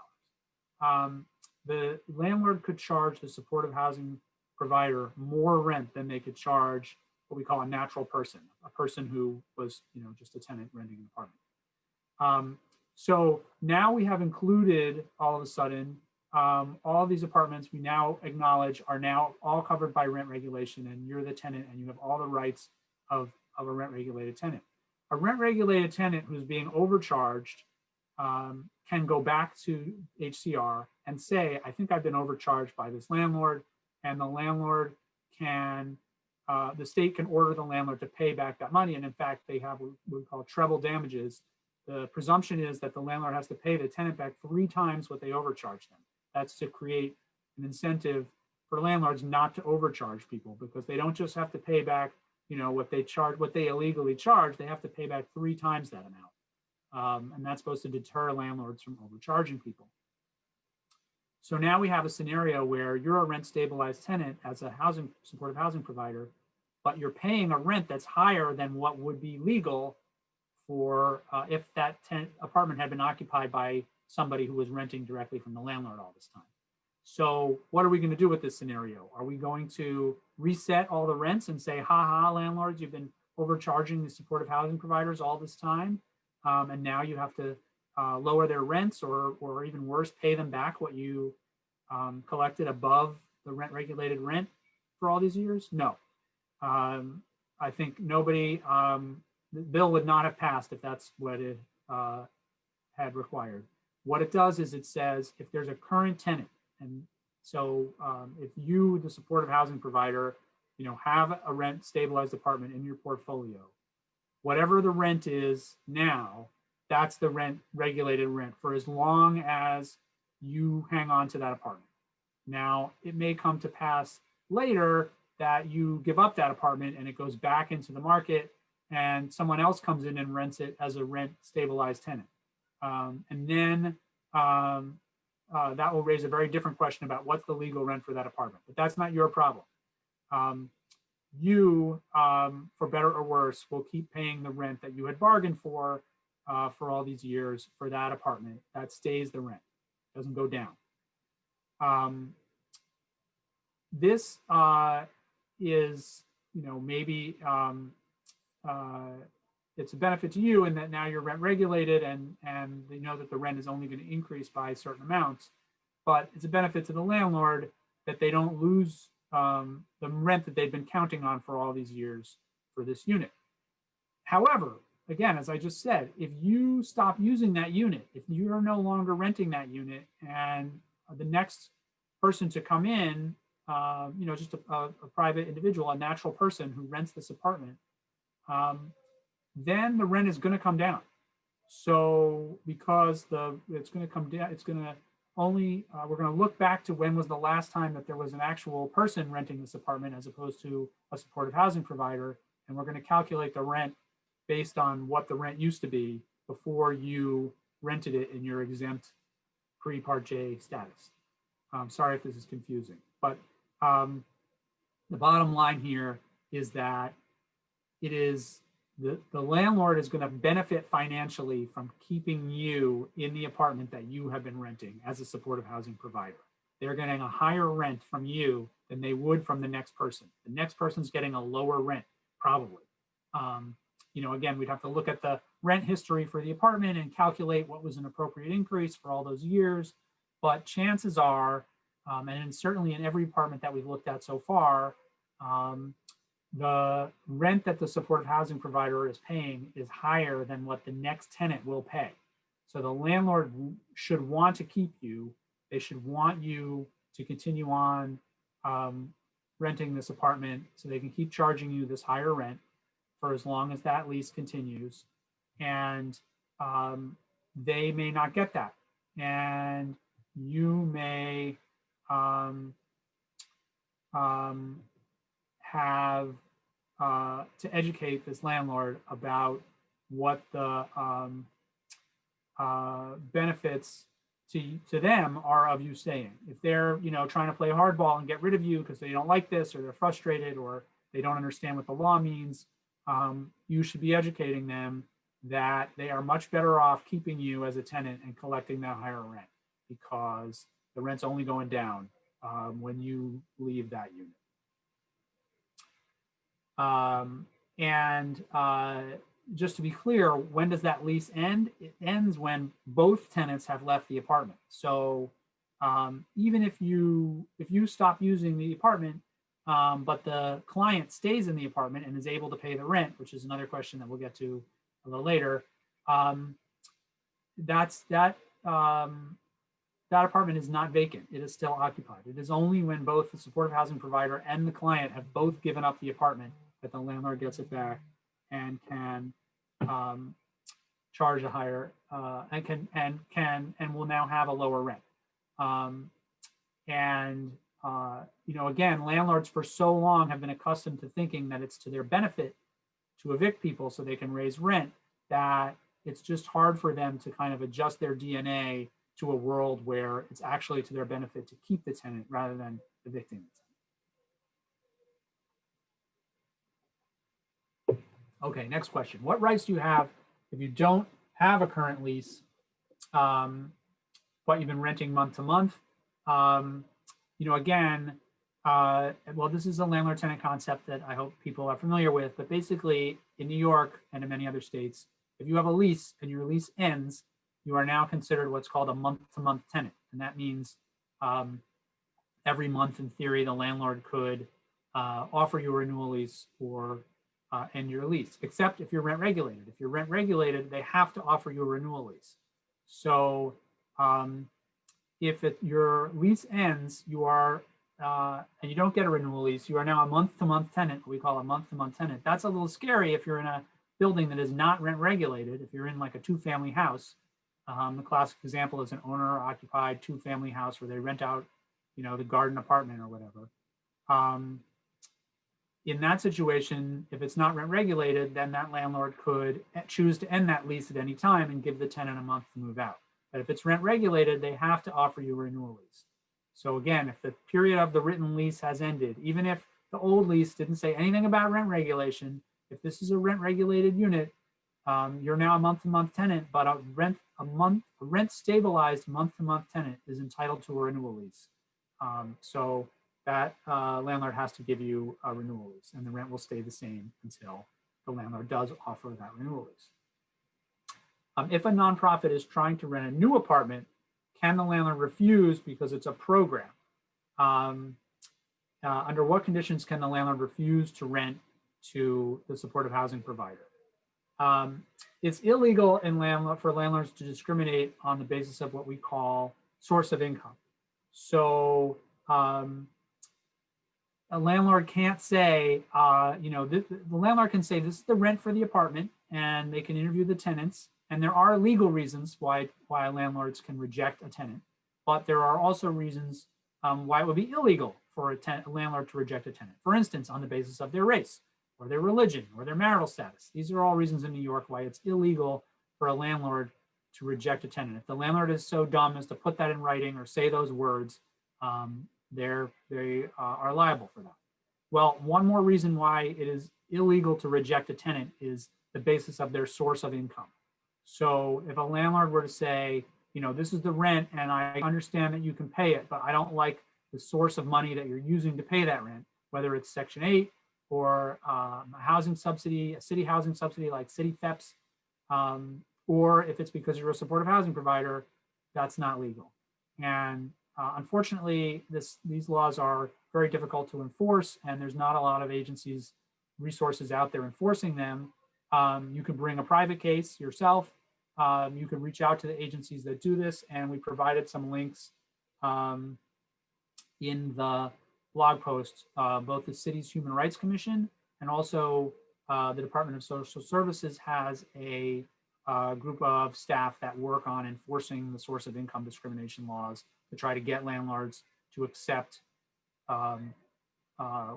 The landlord could charge the supportive housing provider more rent than they could charge what we call a natural person, a person who was, you know, just a tenant renting an apartment. So now we have included, all of a sudden, all these apartments we now acknowledge are now all covered by rent regulation, and you're the tenant and you have all the rights of a rent regulated tenant. A rent regulated tenant who's being overcharged can go back to HCR and say, I think I've been overcharged by this landlord, and the landlord can, the state can order the landlord to pay back that money. And in fact, they have what we call treble damages. The presumption is that the landlord has to pay the tenant back 3 times what they overcharged them. That's to create an incentive for landlords not to overcharge people, because they don't just have to pay back, you know, what they illegally charge, they have to pay back 3 times that amount. And that's supposed to deter landlords from overcharging people. So now we have a scenario where you're a rent stabilized tenant as a supportive housing provider, but you're paying a rent that's higher than what would be legal for if that apartment had been occupied by somebody who was renting directly from the landlord all this time. So what are we going to do with this scenario? Are we going to reset all the rents and say, ha ha, landlords, you've been overcharging the supportive housing providers all this time, and now you have to lower their rents, or even worse, pay them back what you collected above the rent regulated rent for all these years? No. I think nobody, the bill would not have passed if that's what it had required. What it does is it says if there's a current tenant, and so if you, the supportive housing provider, you know, have a rent stabilized apartment in your portfolio, whatever the rent is now, that's the rent regulated rent for as long as you hang on to that apartment. Now, it may come to pass later that you give up that apartment and it goes back into the market and someone else comes in and rents it as a rent stabilized tenant. And then that will raise a very different question about what's the legal rent for that apartment, but that's not your problem. You, for better or worse, will keep paying the rent that you had bargained for for all these years for that apartment, that stays the rent, doesn't go down. This is, maybe it's a benefit to you in that now you're rent regulated and they know that the rent is only going to increase by certain amounts, but it's a benefit to the landlord that they don't lose the rent that they've been counting on for all these years for this unit. However, again, as I just said, if you stop using that unit, if you're no longer renting that unit and the next person to come in, just a private individual, a natural person who rents this apartment, then the rent is going to come down. So because it's going to come down, it's going to only, we're going to look back to when was the last time that there was an actual person renting this apartment as opposed to a supportive housing provider. And we're going to calculate the rent based on what the rent used to be before you rented it in your exempt pre-Part J status. Sorry if this is confusing, but the bottom line here is that it is the landlord is going to benefit financially from keeping you in the apartment that you have been renting as a supportive housing provider. They're getting a higher rent from you than they would from the next person. The next person's getting a lower rent, probably. Again, we'd have to look at the rent history for the apartment and calculate what was an appropriate increase for all those years. But chances are, and certainly in every apartment that we've looked at so far, the rent that the supportive housing provider is paying is higher than what the next tenant will pay. So the landlord should want to keep you. They should want you to continue on renting this apartment so they can keep charging you this higher rent for as long as that lease continues. And they may not get that. And you may have to educate this landlord about what the benefits to them are of you staying. If they're trying to play hardball and get rid of you because they don't like this or they're frustrated or they don't understand what the law means, you should be educating them that they are much better off keeping you as a tenant and collecting that higher rent because the rent's only going down when you leave that unit. Just to be clear, when does that lease end? It ends when both tenants have left the apartment. So even if you stop using the apartment, but the client stays in the apartment and is able to pay the rent, which is another question that we'll get to a little later, that apartment is not vacant. It is still occupied. It is only when both the supportive housing provider and the client have both given up the apartment that the landlord gets it back and can charge a higher and will now have a lower rent. Again, landlords for so long have been accustomed to thinking that it's to their benefit to evict people so they can raise rent that it's just hard for them to kind of adjust their DNA to a world where it's actually to their benefit to keep the tenant rather than evicting the tenant. Okay, next question. What rights do you have if you don't have a current lease, but you've been renting month to month? Well, this is a landlord-tenant concept that I hope people are familiar with, but basically in New York and in many other states, if you have a lease and your lease ends, you are now considered what's called a month-to-month tenant. And that means every month, in theory, the landlord could offer you a renewal lease or end your lease, except if you're rent regulated. If you're rent regulated, they have to offer you a renewal lease. So if your lease ends, you are, and you don't get a renewal lease, you are now a month-to-month tenant, what we call a month-to-month tenant. That's a little scary if you're in a building that is not rent regulated. If you're in like a two-family house, the classic example is an owner-occupied two-family house where they rent out, the garden apartment or whatever. In that situation, if it's not rent regulated, then that landlord could choose to end that lease at any time and give the tenant a month to move out. But if it's rent regulated, they have to offer you a renewal lease. So again, if the period of the written lease has ended, even if the old lease didn't say anything about rent regulation, if this is a rent regulated unit, you're now a month-to-month tenant, but a rent stabilized month-to-month tenant is entitled to a renewal lease. So that landlord has to give you a renewal lease, and the rent will stay the same until the landlord does offer that renewal lease. If a nonprofit is trying to rent a new apartment, can the landlord refuse because it's a program? Under what conditions can the landlord refuse to rent to the supportive housing provider? It's illegal for landlords to discriminate on the basis of what we call source of income. So a landlord can't say, the landlord can say this is the rent for the apartment, and they can interview the tenants. And there are legal reasons why landlords can reject a tenant, but there are also reasons why it would be illegal for a landlord to reject a tenant. For instance, on the basis of their race, or their religion, or their marital status. These are all reasons in New York why it's illegal for a landlord to reject a tenant. If the landlord is so dumb as to put that in writing or say those words, they are liable for that. Well, one more reason why it is illegal to reject a tenant is the basis of their source of income. So if a landlord were to say, this is the rent and I understand that you can pay it, but I don't like the source of money that you're using to pay that rent, whether it's Section 8 or a housing subsidy, a city housing subsidy like city FEPS, or if it's because you're a supportive housing provider, that's not legal. And unfortunately, these laws are very difficult to enforce, and there's not a lot of agencies, resources out there enforcing them. You could bring a private case yourself. You could reach out to the agencies that do this, and we provided some links in the blog post. Both the city's Human Rights Commission and also the Department of Social Services has a group of staff that work on enforcing the source of income discrimination laws to try to get landlords to accept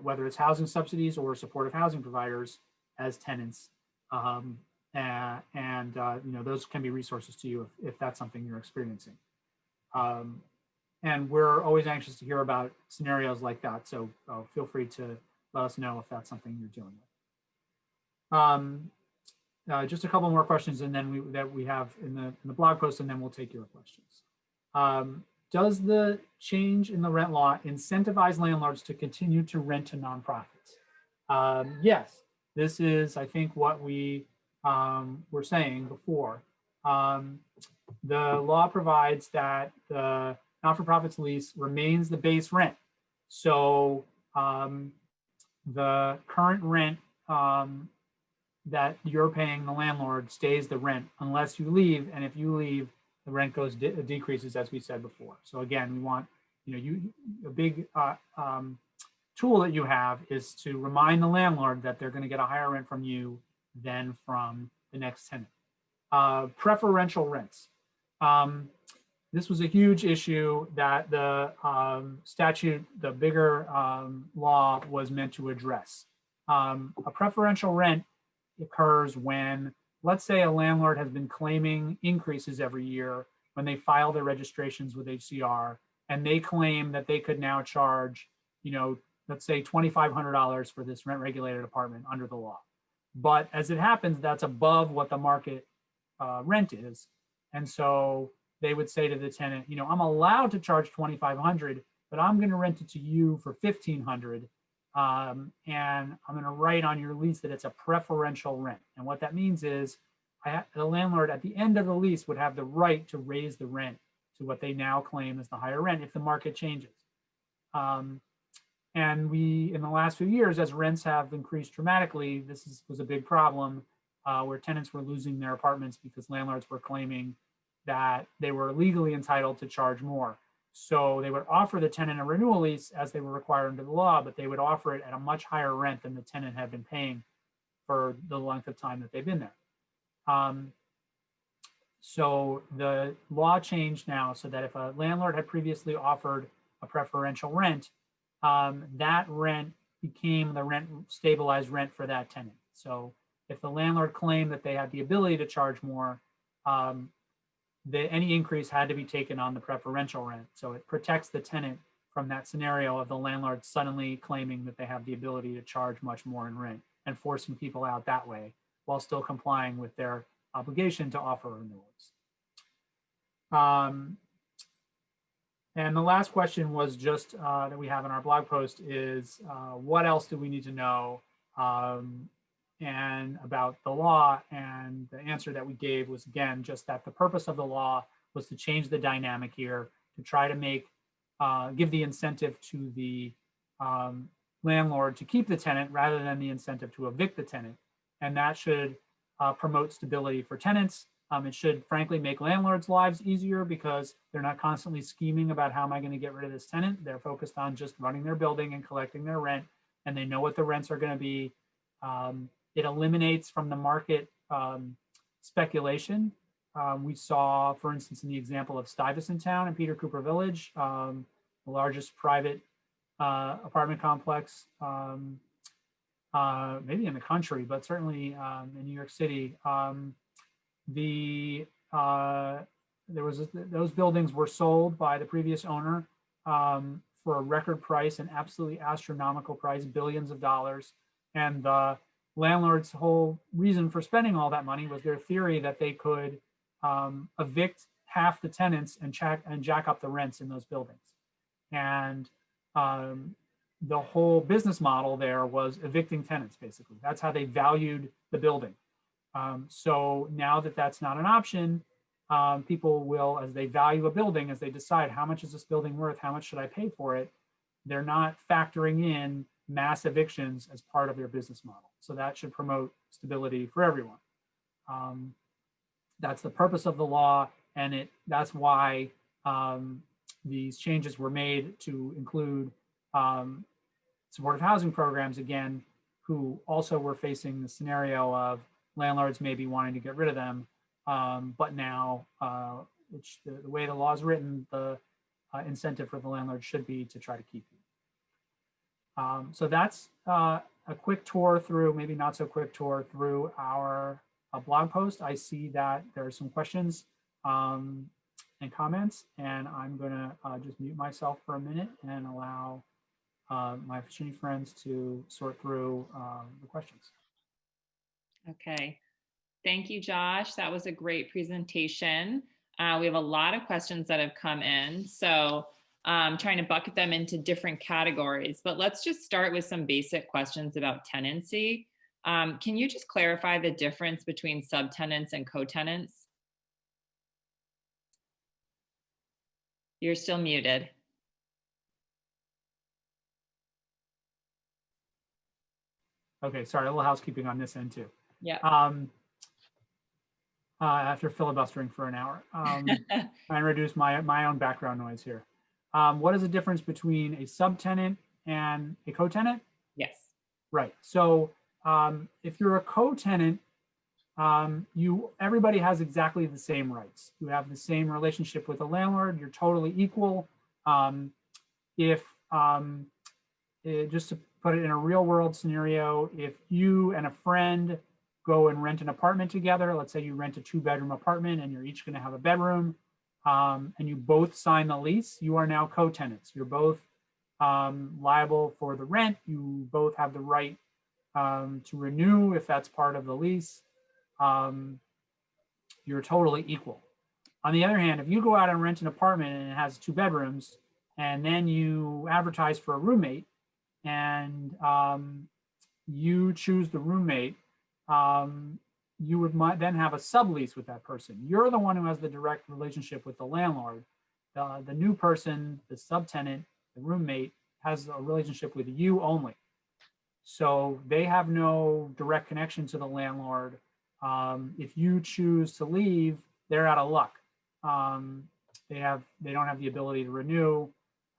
whether it's housing subsidies or supportive housing providers as tenants. Those can be resources to you if that's something you're experiencing. And we're always anxious to hear about scenarios like that. So feel free to let us know if that's something you're dealing with. Just a couple more questions, and then we have in the blog post, and then we'll take your questions. Does the change in the rent law incentivize landlords to continue to rent to nonprofits? Yes, this is, I think, what we were saying before. The law provides that the not-for-profits lease remains the base rent. So the current rent that you're paying the landlord stays the rent unless you leave, and if you leave, the rent decreases, as we said before. So again, we want, a big tool that you have is to remind the landlord that they're going to get a higher rent from you than from the next tenant. Preferential rents. This was a huge issue that the statute, the bigger law, was meant to address. A preferential rent occurs when, let's say, a landlord has been claiming increases every year when they file their registrations with HCR, and they claim that they could now charge, let's say $2,500 for this rent regulated apartment under the law. But as it happens, that's above what the market rent is. And so they would say to the tenant, I'm allowed to charge $2,500, but I'm going to rent it to you for $1,500. And I'm going to write on your lease that it's a preferential rent. And what that means is the landlord at the end of the lease would have the right to raise the rent to what they now claim as the higher rent if the market changes. And in the last few years, as rents have increased dramatically, this was a big problem where tenants were losing their apartments because landlords were claiming that they were legally entitled to charge more. So they would offer the tenant a renewal lease as they were required under the law, but they would offer it at a much higher rent than the tenant had been paying for the length of time that they've been there. So the law changed now so that if a landlord had previously offered a preferential rent, that rent became the stabilized rent for that tenant. So if the landlord claimed that they had the ability to charge more, any increase had to be taken on the preferential rent. So it protects the tenant from that scenario of the landlord suddenly claiming that they have the ability to charge much more in rent and forcing people out that way, while still complying with their obligation to offer renewals. And the last question was just that we have in our blog post is what else do we need to know and about the law? And the answer that we gave was, again, just that the purpose of the law was to change the dynamic here, to try to make, give the incentive to the landlord to keep the tenant rather than the incentive to evict the tenant. And that should promote stability for tenants. It should frankly make landlords' lives easier because they're not constantly scheming about how am I going to get rid of this tenant. They're focused on just running their building and collecting their rent, and they know what the rents are going to be. It eliminates from the market speculation. We saw, for instance, in the example of Stuyvesant Town in Peter Cooper Village, the largest private apartment complex, maybe in the country, but certainly in New York City. Those buildings were sold by the previous owner for a record price, an absolutely astronomical price, billions of dollars. And the landlord's whole reason for spending all that money was their theory that they could evict half the tenants and jack up the rents in those buildings. And the whole business model there was evicting tenants, basically. That's how they valued the building. So now that that's not an option, people will, as they value a building, as they decide how much is this building worth, how much should I pay for it, they're not factoring in mass evictions as part of their business model. So that should promote stability for everyone. That's the purpose of the law, and that's why these changes were made to include supportive housing programs, again, who also were facing the scenario of landlords maybe wanting to get rid of them, but now, which the way the law is written, the incentive for the landlord should be to try to keep you. So that's a quick tour through, maybe not so quick tour through our blog post. I see that there are some questions and comments, and I'm gonna just mute myself for a minute and allow my Opportunity friends to sort through the questions. Okay, thank you, Josh. That was a great presentation. We have a lot of questions that have come in, so I'm trying to bucket them into different categories, but let's just start with some basic questions about tenancy. Can you just clarify the difference between subtenants and co-tenants? You're still muted. Okay, sorry, a little housekeeping on this end too. Yeah. After filibustering for an hour, I reduce my own background noise here. What is the difference between a subtenant and a co-tenant? Yes. Right. So if you're a co-tenant, everybody has exactly the same rights. You have the same relationship with the landlord. You're totally equal. Just to put it in a real world scenario, if you and a friend go and rent an apartment together, let's say you rent a 2-bedroom apartment and you're each going to have a bedroom, and you both sign the lease, you are now co-tenants. You're both liable for the rent. You both have the right to renew if that's part of the lease. You're totally equal. On the other hand, if you go out and rent an apartment and it has 2 bedrooms, and then you advertise for a roommate, and you choose the roommate, you would then have a sublease with that person. You're the one who has the direct relationship with the landlord. The new person, the subtenant, the roommate, has a relationship with you only. So they have no direct connection to the landlord. If you choose to leave, they're out of luck. They don't have the ability to renew.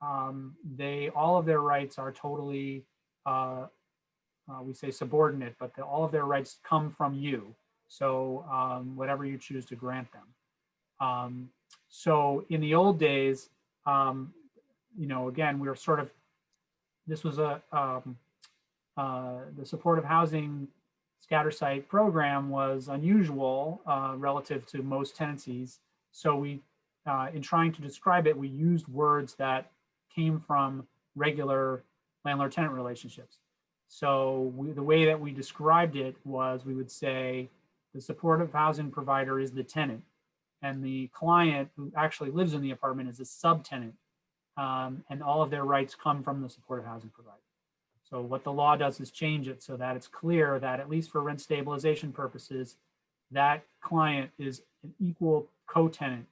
All of their rights are totally, we say subordinate, but all of their rights come from you. So whatever you choose to grant them. So in the old days, again, we were sort of, this was the supportive housing scatter site program was unusual relative to most tenancies. So we, in trying to describe it, we used words that came from regular landlord-tenant relationships. So the way that we described it was we would say the supportive housing provider is the tenant, and the client who actually lives in the apartment is a subtenant, and all of their rights come from the supportive housing provider. So what the law does is change it so that it's clear that, at least for rent stabilization purposes, that client is an equal co-tenant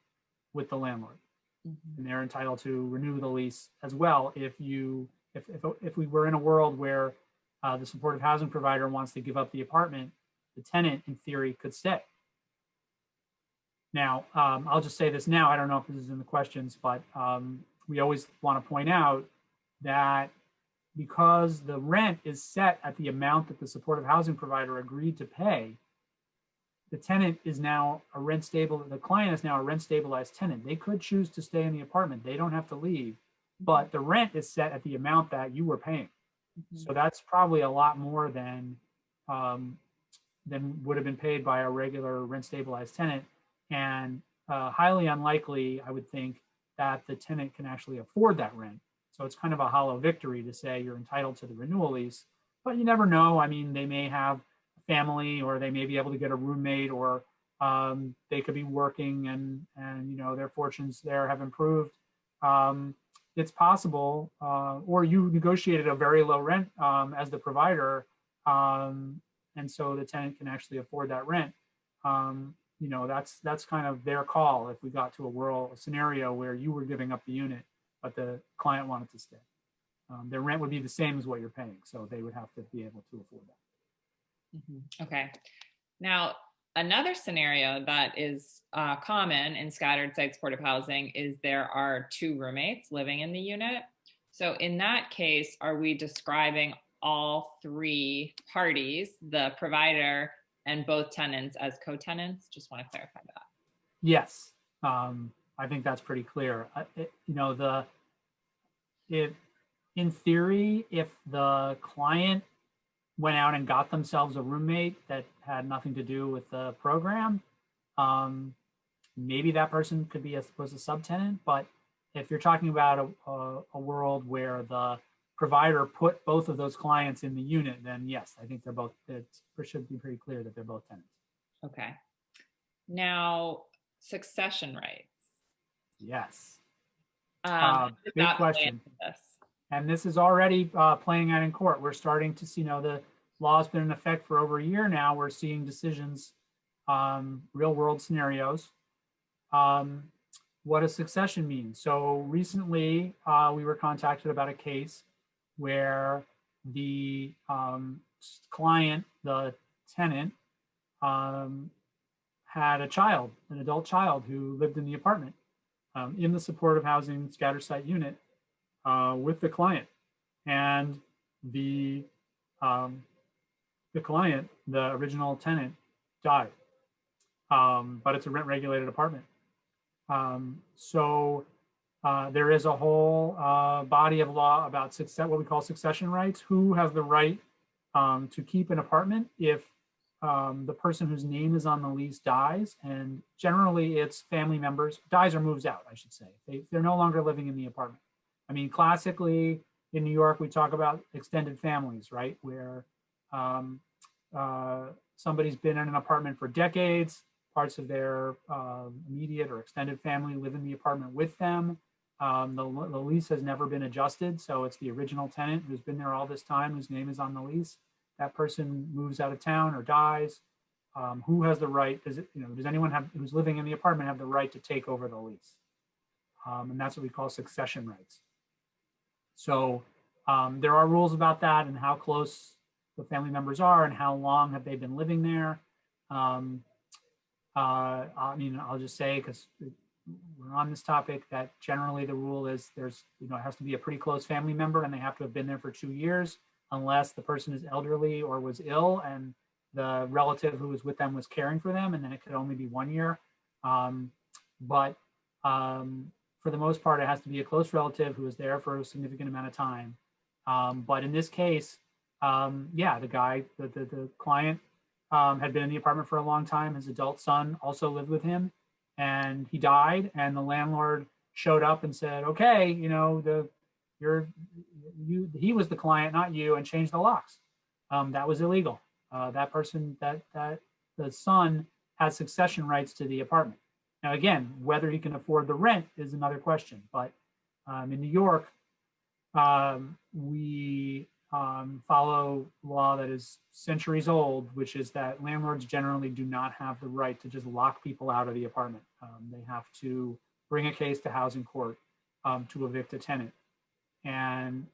with the landlord. And they're entitled to renew the lease as well if we were in a world where the supportive housing provider wants to give up the apartment, the tenant in theory could stay. Now, I'll just say this now, I don't know if this is in the questions, but we always want to point out that because the rent is set at the amount that the supportive housing provider agreed to pay, the tenant is now the client is now a rent stabilized tenant. They could choose to stay in the apartment. They don't have to leave, but the rent is set at the amount that you were paying. So that's probably a lot more than would have been paid by a regular rent stabilized tenant, and highly unlikely, I would think, that the tenant can actually afford that rent. So it's kind of a hollow victory to say you're entitled to the renewal lease, but you never know. I mean, they may have a family, or they may be able to get a roommate, or they could be working and their fortunes there have improved. It's possible, or you negotiated a very low rent as the provider, and so the tenant can actually afford that rent. That's kind of their call. If we got to a scenario where you were giving up the unit, but the client wanted to stay, their rent would be the same as what you're paying, so they would have to be able to afford that. Okay. Now, another scenario that is common in scattered site supportive housing is there are two roommates living in the unit. So in that case, are we describing all three parties, the provider and both tenants, as co-tenants? Just want to clarify that. Yes, I think that's pretty clear. In theory, if the client went out and got themselves a roommate that had nothing to do with the program, maybe that person could be was a subtenant. But if you're talking about a world where the provider put both of those clients in the unit, then yes, I think it should be pretty clear that they're both tenants. Okay. Now, succession rights. Yes. Big question. And this is already playing out in court. We're starting to see, the law's been in effect for over a year now. We're seeing decisions, real world scenarios. What does succession mean? So recently we were contacted about a case where the client, the tenant, had a child, an adult child, who lived in the apartment in the supportive housing scatter site unit with the client. And the client, the original tenant, died, but it's a rent regulated apartment. So there is a whole body of law about what we call succession rights. Who has the right to keep an apartment if the person whose name is on the lease dies? And generally it's family members, dies or moves out, I should say. They're no longer living in the apartment. I mean, classically in New York, we talk about extended families, right? Where somebody's been in an apartment for decades, parts of their immediate or extended family live in the apartment with them. The lease has never been adjusted, so it's the original tenant who's been there all this time, whose name is on the lease. That person moves out of town or dies. Who has the right? Does anyone who's living in the apartment have the right to take over the lease? And that's what we call succession rights. So there are rules about that and how close the family members are and how long have they been living there. I'll just say, because we're on this topic, that generally the rule is it has to be a pretty close family member and they have to have been there for 2 years, unless the person is elderly or was ill and the relative who was with them was caring for them, and then it could only be 1 year. But for the most part, it has to be a close relative who was there for a significant amount of time. But in this case, the client had been in the apartment for a long time. His adult son also lived with him, and he died. And the landlord showed up and said, "Okay, he was the client, not you," and changed the locks. that was illegal. That person, that the son has succession rights to the apartment. Now, again, whether he can afford the rent is another question. But in New York, we follow law that is centuries old, which is that landlords generally do not have the right to just lock people out of the apartment. They have to bring a case to housing court to evict a tenant. And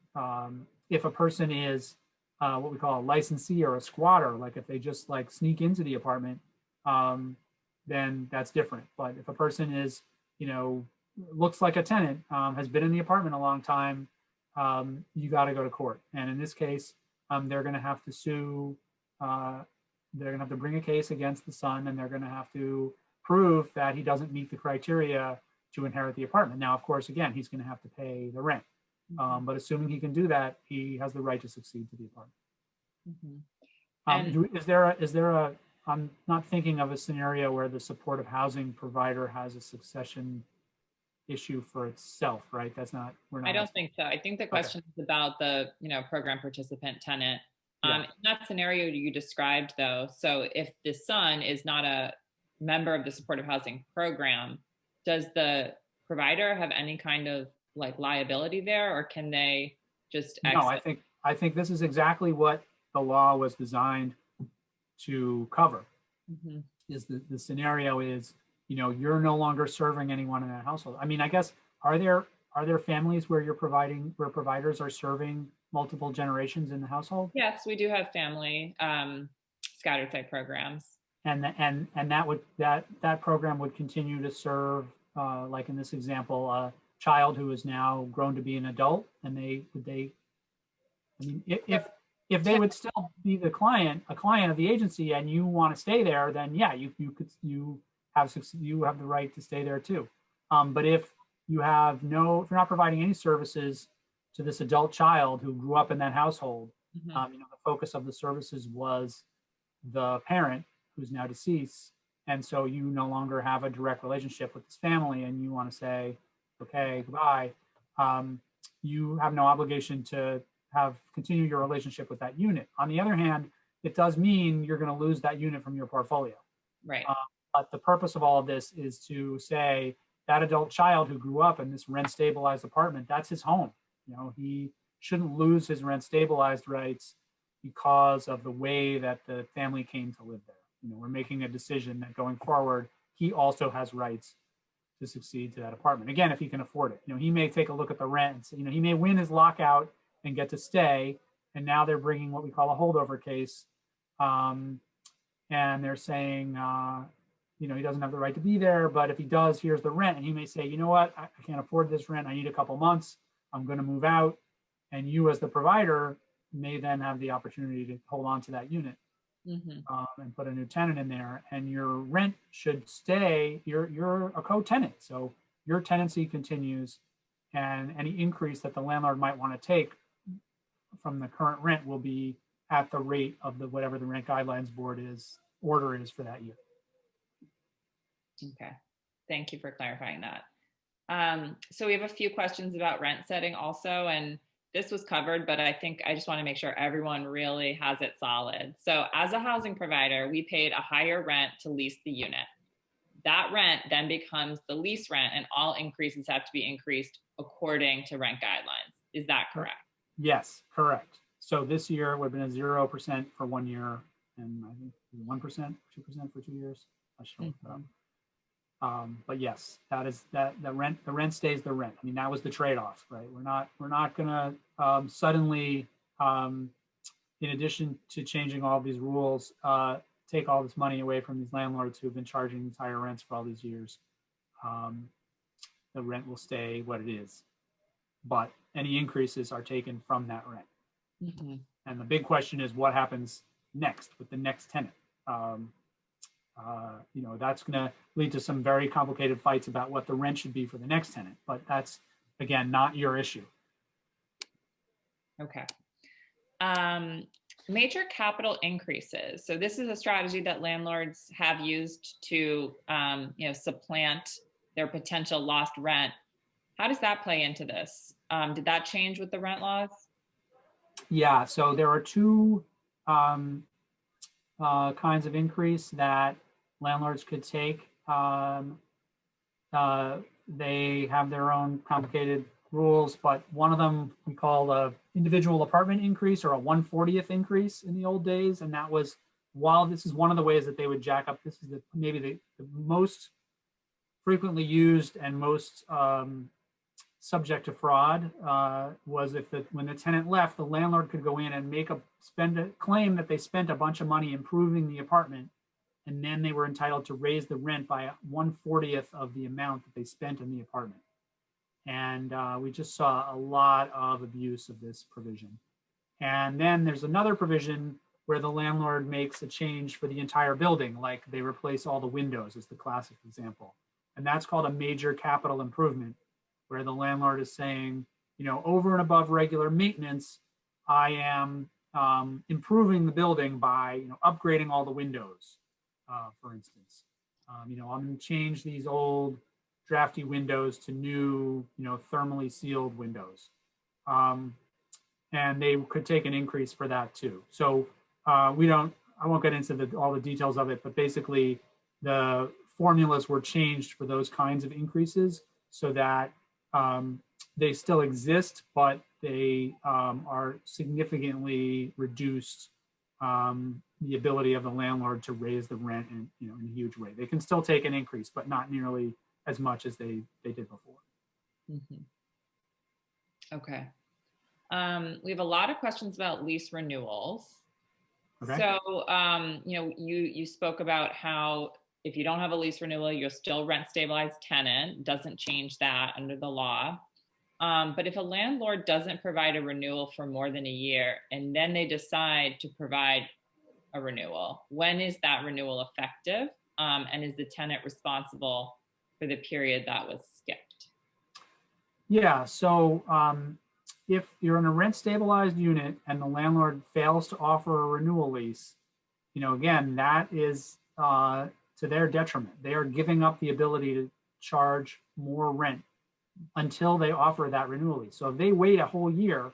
if a person is what we call a licensee or a squatter, like if they just like sneak into the apartment, then that's different. But if a person is, looks like a tenant, has been in the apartment a long time, you got to go to court. And in this case, they're going to have to sue. They're going to have to bring a case against the son, and they're going to have to prove that he doesn't meet the criteria to inherit the apartment. Now, of course, again, he's going to have to pay the rent. But assuming he can do that, he has the right to succeed to the apartment. Is there a, I'm not thinking of a scenario where the supportive housing provider has a succession issue for itself, right? That's not, we're not. I don't think so. I think the question is about the, program participant tenant. In that scenario you described though, so if the son is not a member of the supportive housing program, does the provider have any kind of like liability there, or can they just exit? No, I think this is exactly what the law was designed to cover. Is the scenario is, you're no longer serving anyone in that household. I mean, I guess, are there families where where providers are serving multiple generations in the household? Yes, we do have family scattered site programs. And that program would continue to serve, like in this example, a child who is now grown to be an adult, and if they would still be a client of the agency, and you want to stay there, then yeah, you have the right to stay there too. But if you're not providing any services to this adult child who grew up in that household, the focus of the services was the parent who's now deceased, and so you no longer have a direct relationship with this family, and you want to say, okay, goodbye. You have no obligation to continue your relationship with that unit. On the other hand, it does mean you're going to lose that unit from your portfolio. Right. But the purpose of all of this is to say that adult child who grew up in this rent stabilized apartment, that's his home. He shouldn't lose his rent stabilized rights because of the way that the family came to live there. We're making a decision that going forward, he also has rights to succeed to that apartment. Again, if he can afford it. He may take a look at the rent and say, he may win his lockout and get to stay. And now they're bringing what we call a holdover case. And they're saying, he doesn't have the right to be there, but if he does, here's the rent. And he may say, you know what, I can't afford this rent. I need a couple months. I'm going to move out. And you as the provider may then have the opportunity to hold on to that unit and put a new tenant in there. And your rent should stay, you're a co-tenant. So your tenancy continues, and any increase that the landlord might want to take from the current rent will be at the rate of whatever the rent guidelines board order is for that year. Okay, thank you for clarifying that. So we have a few questions about rent setting also, and this was covered, but I think I just want to make sure everyone really has it solid. So as a housing provider, we paid a higher rent to lease the unit. That rent then becomes the lease rent, and all increases have to be increased according to rent guidelines. Is that correct? Yes, correct. So this year would have been a 0% for 1 year, and I think 1%, 2% for 2 years. I should look that up. But yes, the rent stays the rent. I mean, that was the trade-off, right? We're not gonna suddenly, in addition to changing all these rules, take all this money away from these landlords who've been charging these higher rents for all these years. The rent will stay what it is, but any increases are taken from that rent. And the big question is what happens next with the next tenant. That's going to lead to some very complicated fights about what the rent should be for the next tenant, but that's, again, not your issue. Okay. Major capital increases. So this is a strategy that landlords have used to, supplant their potential lost rent. How does that play into this? Did that change with the rent laws? Yeah, so there are two kinds of increase that landlords could take. They have their own complicated rules, but one of them we call a individual apartment increase, or a 1/40th increase in the old days. And that was, while this is one of the ways that they would jack up, this is maybe the most frequently used and most subject to fraud, was if when the tenant left, the landlord could go in and claim that they spent a bunch of money improving the apartment, and then they were entitled to raise the rent by 1/40th of the amount that they spent in the apartment. And we just saw a lot of abuse of this provision. And then there's another provision where the landlord makes a change for the entire building, like they replace all the windows is the classic example. And that's called a major capital improvement, where the landlord is saying, over and above regular maintenance, I am improving the building by, upgrading all the windows, for instance. I'm going to change these old drafty windows to new, thermally sealed windows. And they could take an increase for that too. So I won't get into all the details of it, but basically the formulas were changed for those kinds of increases so that they still exist, but they are significantly reduced the ability of the landlord to raise the rent in a huge way. They can still take an increase, but not nearly as much as they did before. Mm-hmm. Okay. We have a lot of questions about lease renewals. Okay. So, you spoke about how if you don't have a lease renewal, you're still rent stabilized tenant, doesn't change that under the law. But if a landlord doesn't provide a renewal for more than a year, and then they decide to provide a renewal, when is that renewal effective? And is the tenant responsible for the period that was skipped? Yeah, so if you're in a rent stabilized unit and the landlord fails to offer a renewal lease, again, that is to their detriment. They are giving up the ability to charge more rent until they offer that renewal lease. So if they wait a whole year,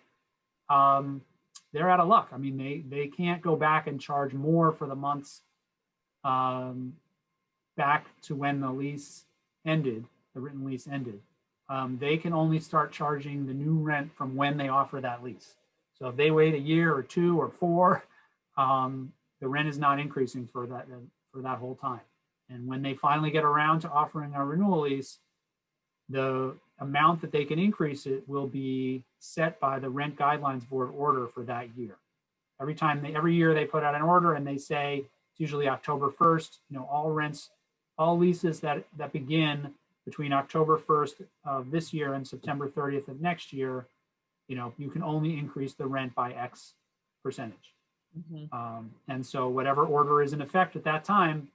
they're out of luck. I mean, they can't go back and charge more for the months back to when the lease ended, the written lease ended. They can only start charging the new rent from when they offer that lease. So if they wait a year or 2 or 4, the rent is not increasing for that whole time. And when they finally get around to offering a renewal lease, the amount that they can increase it will be set by the Rent Guidelines Board order for that year. Every year they put out an order and they say, it's usually October 1st, all leases that begin between October 1st of this year and September 30th of next year, you can only increase the rent by X percentage. Mm-hmm. And so whatever order is in effect at that time,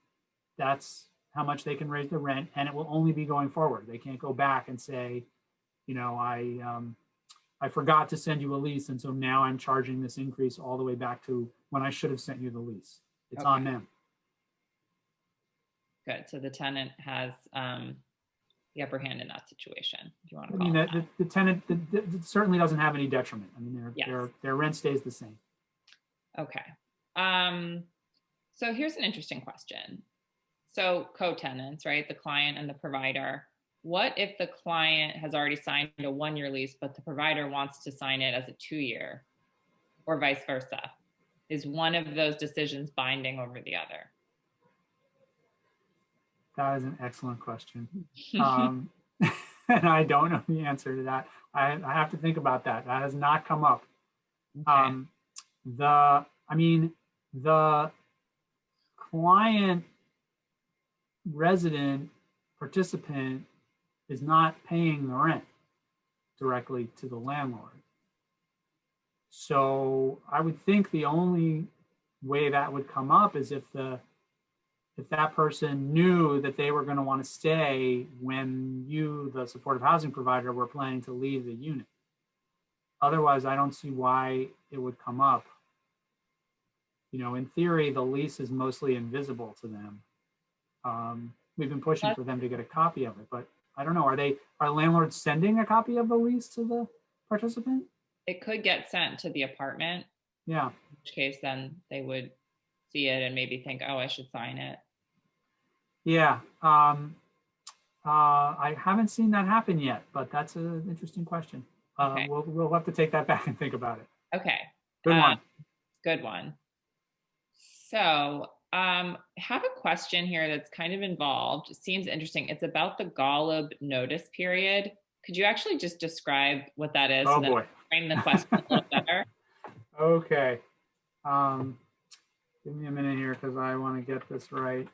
that's how much they can raise the rent, and it will only be going forward. They can't go back and say, I forgot to send you a lease, and so now I'm charging this increase all the way back to when I should have sent you the lease. It's okay. On them. Good. So the tenant has the upper hand in that situation. If you want to call it that. The tenant certainly doesn't have any detriment. I mean, their rent stays the same. Okay. So here's an interesting question. So co-tenants, right? The client and the provider. What if the client has already signed a 1-year lease, but the provider wants to sign it as a 2-year, or vice versa? Is one of those decisions binding over the other? That is an excellent question. And I don't know the answer to that. I have to think about that. That has not come up. Okay. The client resident participant is not paying the rent directly to the landlord. So I would think the only way that would come up is if that person knew that they were going to want to stay when you, the supportive housing provider, were planning to leave the unit. Otherwise, I don't see why it would come up. In theory, the lease is mostly invisible to them. We've been pushing for them to get a copy of it, but I don't know. Are landlords sending a copy of the lease to the participant? It could get sent to the apartment. Yeah. which case then they would see it and maybe think, oh, I should sign it. Yeah. I haven't seen that happen yet, but that's an interesting question. Okay. We'll have to take that back and think about it. Okay. Good one. Good one. So have a question here that's kind of involved. It seems interesting. It's about the Golub notice period. Could you actually just describe what that is? Oh, and then boy. frame the question a little better? Okay. Give me a minute here because I want to get this right.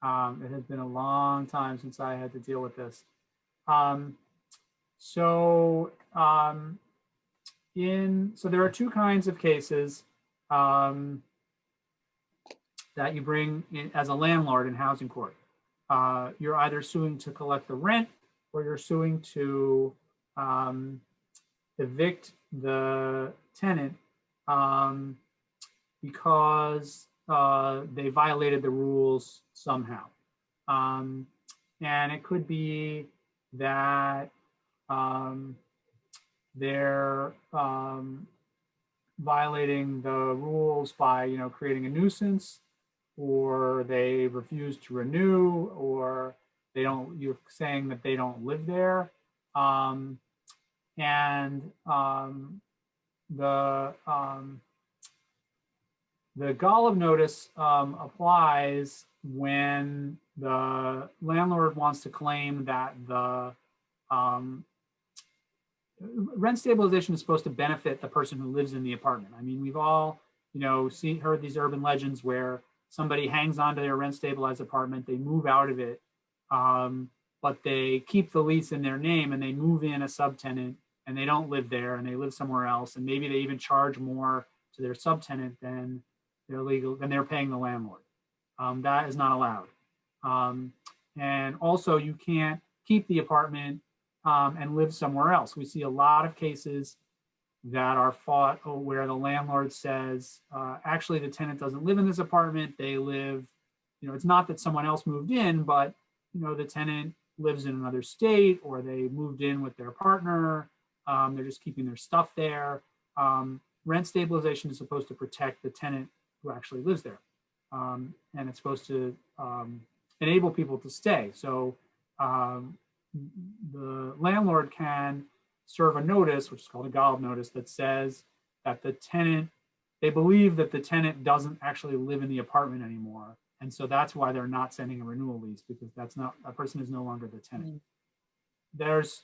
It has been a long time since I had to deal with this. So there are two kinds of cases that you bring in as a landlord in housing court. You're either suing to collect the rent or you're suing to evict the tenant because they violated the rules somehow. And it could be that they're violating the rules by, creating a nuisance, or they refuse to renew, or you're saying that they don't live there. The Golub notice applies when the landlord wants to claim that the rent stabilization is supposed to benefit the person who lives in the apartment. I mean, we've all, heard these urban legends where somebody hangs onto their rent stabilized apartment, they move out of it, but they keep the lease in their name and they move in a subtenant and they don't live there and they live somewhere else. And maybe they even charge more to their subtenant than they're paying the landlord. That is not allowed. And also you can't keep the apartment and live somewhere else. We see a lot of cases that are fought where the landlord says, actually the tenant doesn't live in this apartment. They live, it's not that someone else moved in, but the tenant lives in another state, or they moved in with their partner. They're just keeping their stuff there. Rent stabilization is supposed to protect the tenant who actually lives there. And it's supposed to enable people to stay. So the landlord can serve a notice, which is called a Golub notice, that says that the tenant, they believe that the tenant doesn't actually live in the apartment anymore. And so that's why they're not sending a renewal lease, because that person is no longer the tenant. There is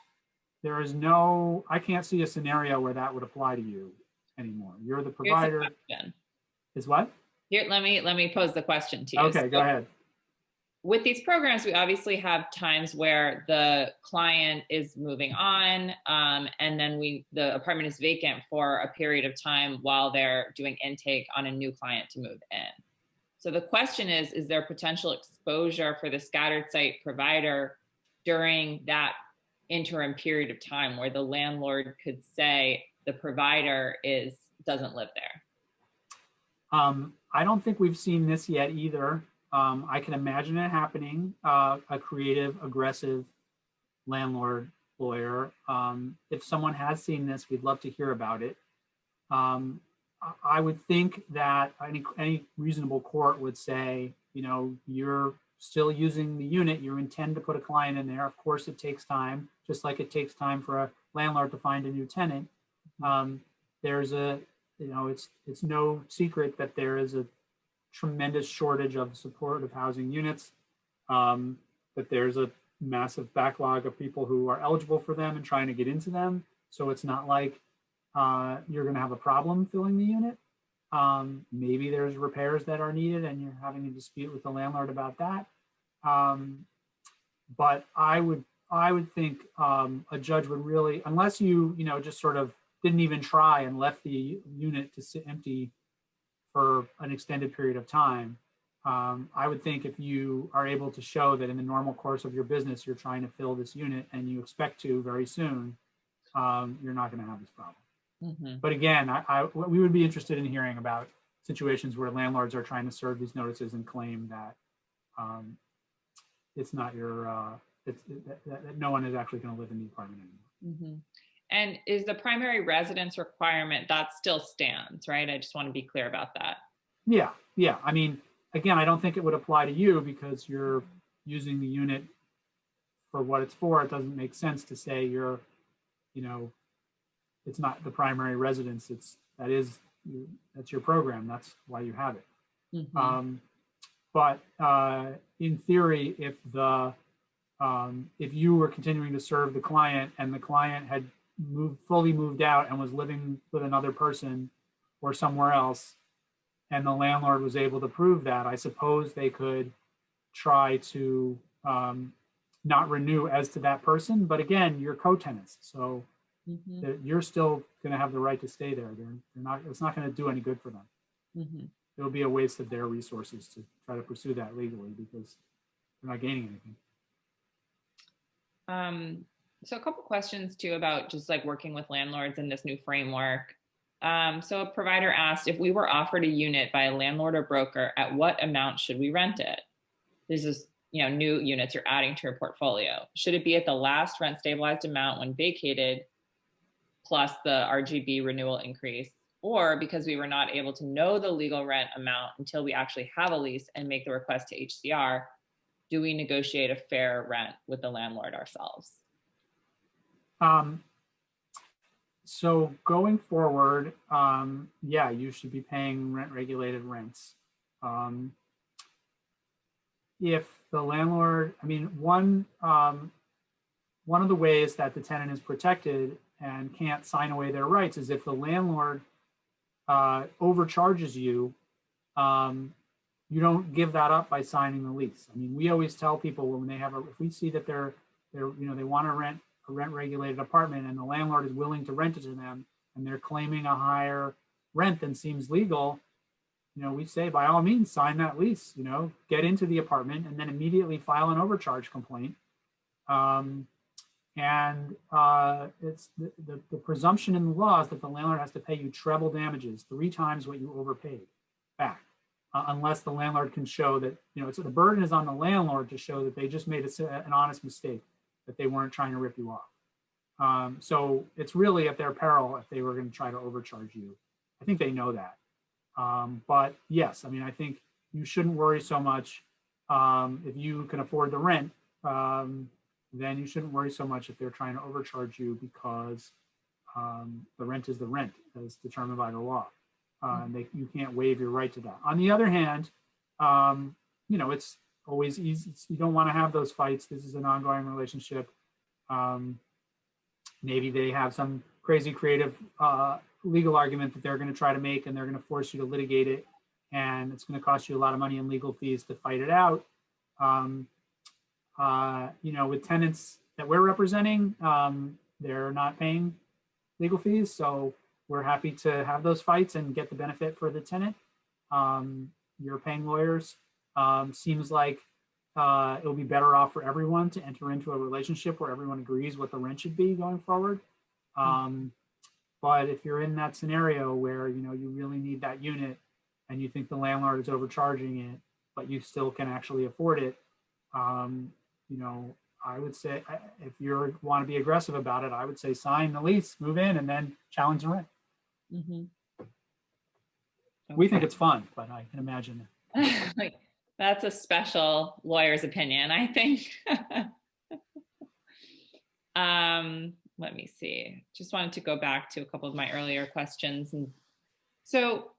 no, I can't see a scenario where that would apply to you anymore. You're the provider. Is what? Here, let me pose the question to you. Okay, go ahead. With these programs, we obviously have times where the client is moving on, and then the apartment is vacant for a period of time while they're doing intake on a new client to move in. So the question is there potential exposure for the scattered site provider during that interim period of time where the landlord could say the provider doesn't live there? I don't think we've seen this yet either. I can imagine it happening, a creative, aggressive landlord lawyer. If someone has seen this, we'd love to hear about it. I would think that any reasonable court would say, you're still using the unit, you intend to put a client in there. Of course, it takes time, just like it takes time for a landlord to find a new tenant. There's it's no secret that there is a tremendous shortage of supportive housing units, that there's a massive backlog of people who are eligible for them and trying to get into them. So it's not like you're going to have a problem filling the unit. Maybe there's repairs that are needed and you're having a dispute with the landlord about that. But I would think a judge would really, unless you just sort of didn't even try and left the unit to sit empty for an extended period of time, I would think if you are able to show that in the normal course of your business, you're trying to fill this unit and you expect to very soon, you're not going to have this problem. Mm-hmm. But again, we would be interested in hearing about situations where landlords are trying to serve these notices and claim that it's not that no one is actually going to live in the apartment anymore. Mm-hmm. And is the primary residence requirement, that still stands, right? I just want to be clear about that. Yeah, yeah. I mean, again, I don't think it would apply to you because you're using the unit for what it's for. It doesn't make sense to say you're, you know, it's not the primary residence. That's your program. That's why you have it. Mhm. But in theory, if you were continuing to serve the client and the client had fully moved out and was living with another person or somewhere else, and the landlord was able to prove that, I suppose they could try to not renew as to that person. But again, you're co-tenants, so Mhm. you're still going to have the right to stay there. They're not. It's not going to do any good for them. Mhm. It'll be a waste of their resources to try to pursue that legally because they're not gaining anything. So a couple questions too about just like working with landlords in this new framework. So a provider asked, if we were offered a unit by a landlord or broker, at what amount should we rent it? This is, new units you're adding to your portfolio. Should it be at the last rent stabilized amount when vacated, plus the RGB renewal increase? Or because we were not able to know the legal rent amount until we actually have a lease and make the request to HCR, do we negotiate a fair rent with the landlord ourselves? So going forward, yeah, you should be paying rent-regulated rents. If the landlord, I mean, one of the ways that the tenant is protected and can't sign away their rights is if the landlord overcharges you, you don't give that up by signing the lease. I mean, we always tell people when they have if we see that they want to rent a rent-regulated apartment and the landlord is willing to rent it to them and they're claiming a higher rent than seems legal, we say by all means sign that lease. Get into the apartment and then immediately file an overcharge complaint. It's the presumption in the law is that the landlord has to pay you treble damages, 3 times what you overpaid back, unless the landlord can show that, the burden is on the landlord to show that they just made an honest mistake, that they weren't trying to rip you off. So it's really at their peril if they were going to try to overcharge you. I think they know that. But yes, I mean, I think you shouldn't worry so much if you can afford the rent. Then you shouldn't worry so much if they're trying to overcharge you because the rent is the rent as determined by the law. You can't waive your right to that. On the other hand, it's always easy. You don't want to have those fights. This is an ongoing relationship. Maybe they have some crazy creative legal argument that they're going to try to make and they're going to force you to litigate it. And it's going to cost you a lot of money in legal fees to fight it out. With tenants that we're representing, they're not paying legal fees. So we're happy to have those fights and get the benefit for the tenant. You're paying lawyers. Seems like it'll be better off for everyone to enter into a relationship where everyone agrees what the rent should be going forward. But if you're in that scenario where, you really need that unit and you think the landlord is overcharging it, but you still can actually afford it, I would say if you want to be aggressive about it, I would say sign the lease, move in, and then challenge the rent. Mm-hmm. Okay. We think it's fun, but I can imagine. That's a special lawyer's opinion, I think. Let me see. Just wanted to go back to a couple of my earlier questions. And so,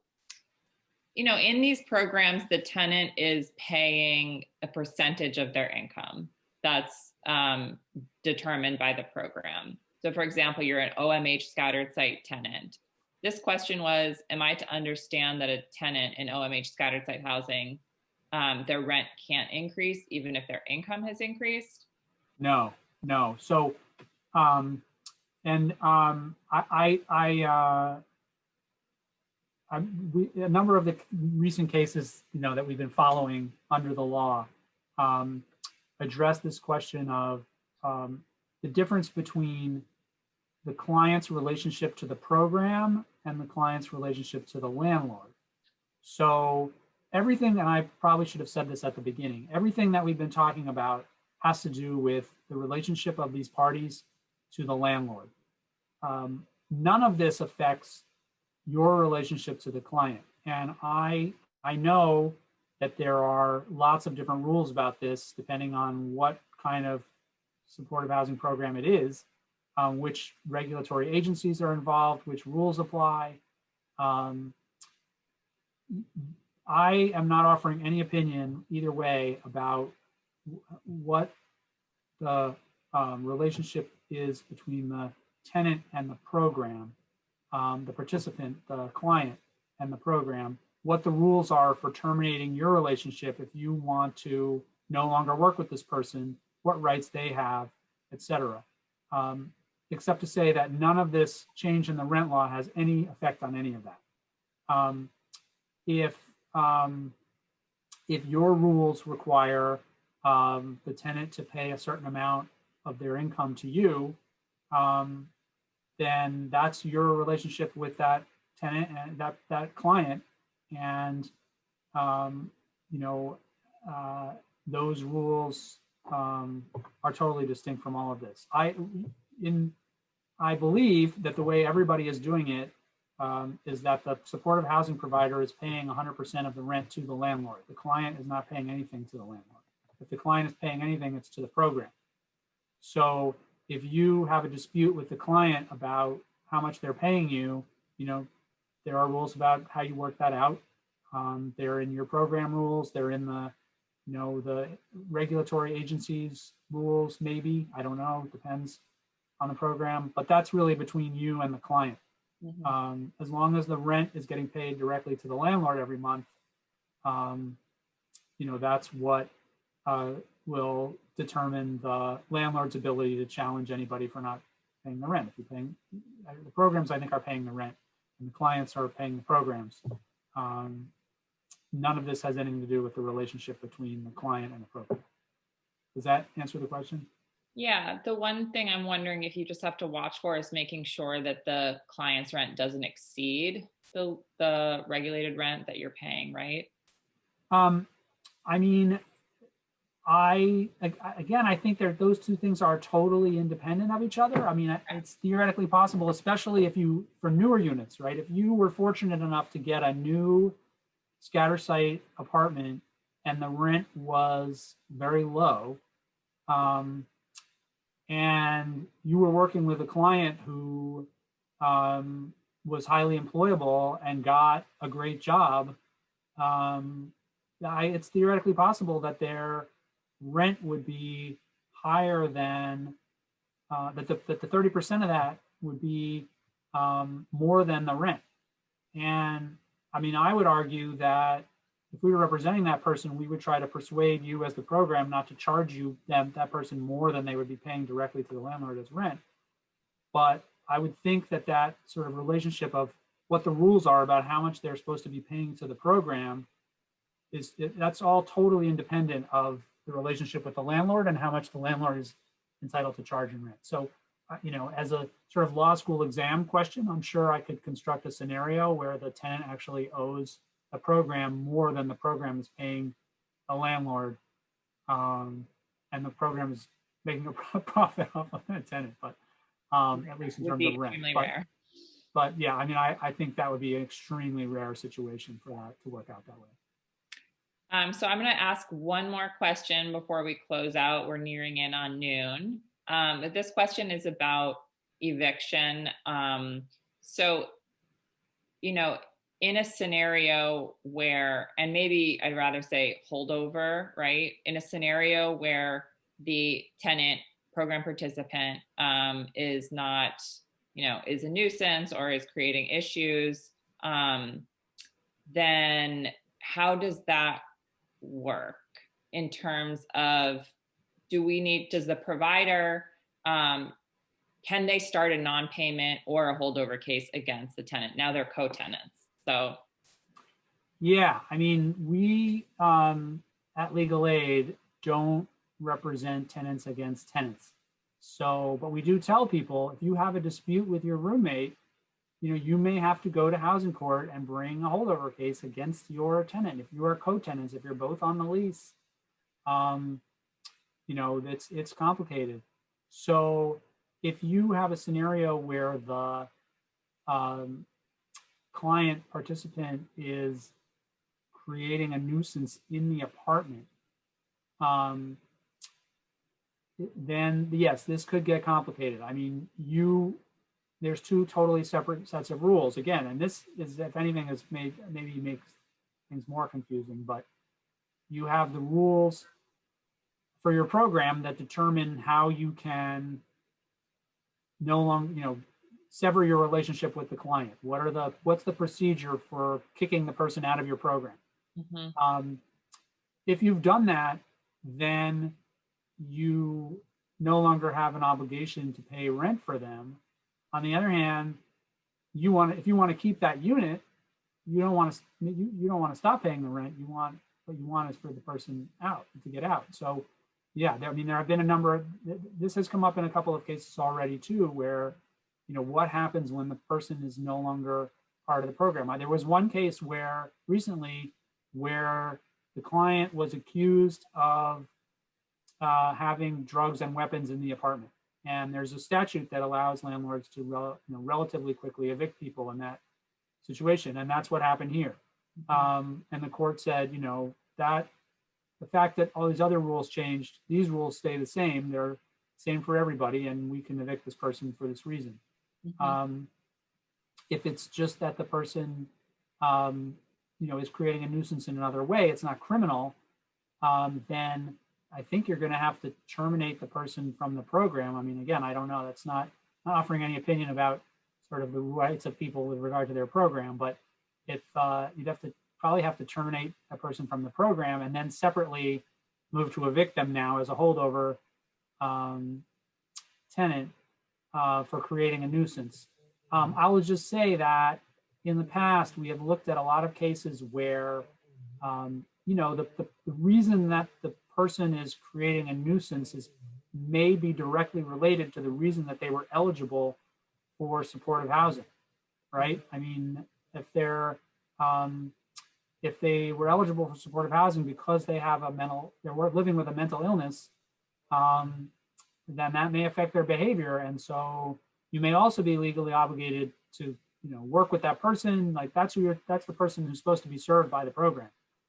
in these programs, the tenant is paying a percentage of their income. That's determined by the program. So for example, you're an OMH scattered site tenant. This question was, am I to understand that a tenant in OMH scattered site housing, their rent can't increase even if their income has increased? No. So, a number of the recent cases, that we've been following under the law address this question of the difference between the client's relationship to the program and the client's relationship to the landlord. So everything, and I probably should have said this at the beginning, everything that we've been talking about has to do with the relationship of these parties to the landlord. none of this affects your relationship to the client. And I know that there are lots of different rules about this, depending on what kind of supportive housing program it is, which regulatory agencies are involved, which rules apply. I am not offering any opinion either way about what the relationship is between the tenant and the program, the participant, the client, and the program, what the rules are for terminating your relationship if you want to no longer work with this person, what rights they have, etc. Except to say that none of this change in the rent law has any effect on any of that. If your rules require the tenant to pay a certain amount of their income to you, then that's your relationship with that tenant and that client, and those rules are totally distinct from all of this. I believe that the way everybody is doing it is that the supportive housing provider is paying 100% of the rent to the landlord. The client is not paying anything to the landlord. If the client is paying anything, it's to the program. So if you have a dispute with the client about how much they're paying you, there are rules about how you work that out. They're in your program rules. They're in the regulatory agencies rules, maybe. I don't know. It depends on the program. But that's really between you and the client. Mm-hmm. As long as the rent is getting paid directly to the landlord every month, that's what will determine the landlord's ability to challenge anybody for not paying the rent. If you're paying, the programs, I think, are paying the rent, and the clients are paying the programs. None of this has anything to do with the relationship between the client and the program. Does that answer the question? Yeah, the one thing I'm wondering if you just have to watch for is making sure that the client's rent doesn't exceed the regulated rent that you're paying, right? I think those two things are totally independent of each other. It's theoretically possible, especially for newer units, right? If you were fortunate enough to get a new scatter site apartment and the rent was very low, and you were working with a client who was highly employable and got a great job, it's theoretically possible that their rent would be higher than, that the 30% of that would be more than the rent. And I would argue that if we were representing that person, we would try to persuade you as the program not to charge that person more than they would be paying directly to the landlord as rent. But I would think that sort of relationship of what the rules are about how much they're supposed to be paying to the program that's all totally independent of the relationship with the landlord and how much the landlord is entitled to charge in rent. So, as a sort of law school exam question, I'm sure I could construct a scenario where the tenant actually owes a program more than the program is paying a landlord, and the program is making a profit off of the tenant, but at least in terms of rent. But yeah, I think that would be an extremely rare situation for that to work out that way. So I'm going to ask one more question before we close out. We're nearing in on noon. But this question is about eviction. So, in a scenario where, and maybe I'd rather say holdover, right? In a scenario where the tenant program participant is not, is a nuisance or is creating issues, then how does that work in terms of, does the provider, can they start a non-payment or a holdover case against the tenant? Now they're co-tenants. So. Yeah, we at Legal Aid don't represent tenants against tenants. So, but we do tell people, if you have a dispute with your roommate, you may have to go to housing court and bring a holdover case against your tenant. If you are co-tenants, if you're both on the lease, it's complicated. So if you have a scenario where the client participant is creating a nuisance in the apartment, then yes, this could get complicated. I mean, there's two totally separate sets of rules again, and this is, if anything, is maybe makes things more confusing, but you have the rules for your program that determine how you can no longer, sever your relationship with the client. What's the procedure for kicking the person out of your program? Mm-hmm. If you've done that, then you no longer have an obligation to pay rent for them. On the other hand, if you want to keep that unit, you don't want to stop paying the rent. What you want is for the person to get out. So yeah, I mean, there have been a number of, this has come up in a couple of cases already too, where, what happens when the person is no longer part of the program. There was one case recently where the client was accused of having drugs and weapons in the apartment. And there's a statute that allows landlords to relatively quickly evict people in that situation. And that's what happened here. And the court said, that the fact that all these other rules changed, these rules stay the same. They're same for everybody, and we can evict this person for this reason. Mm-hmm. If it's just that the person, is creating a nuisance in another way, it's not criminal, then I think you're going to have to terminate the person from the program. I mean, again, I don't know. That's not offering any opinion about sort of the rights of people with regard to their program, but if you'd probably have to terminate a person from the program and then separately move to evict them now as a holdover tenant for creating a nuisance. I will just say that in the past, we have looked at a lot of cases where, the reason that the person is creating a nuisance may be directly related to the reason that they were eligible for supportive housing, right? I mean, if they were eligible for supportive housing because they have they're living with a mental illness, then that may affect their behavior. And so you may also be legally obligated to, work with that person. Like that's the person who's supposed to be served by the program.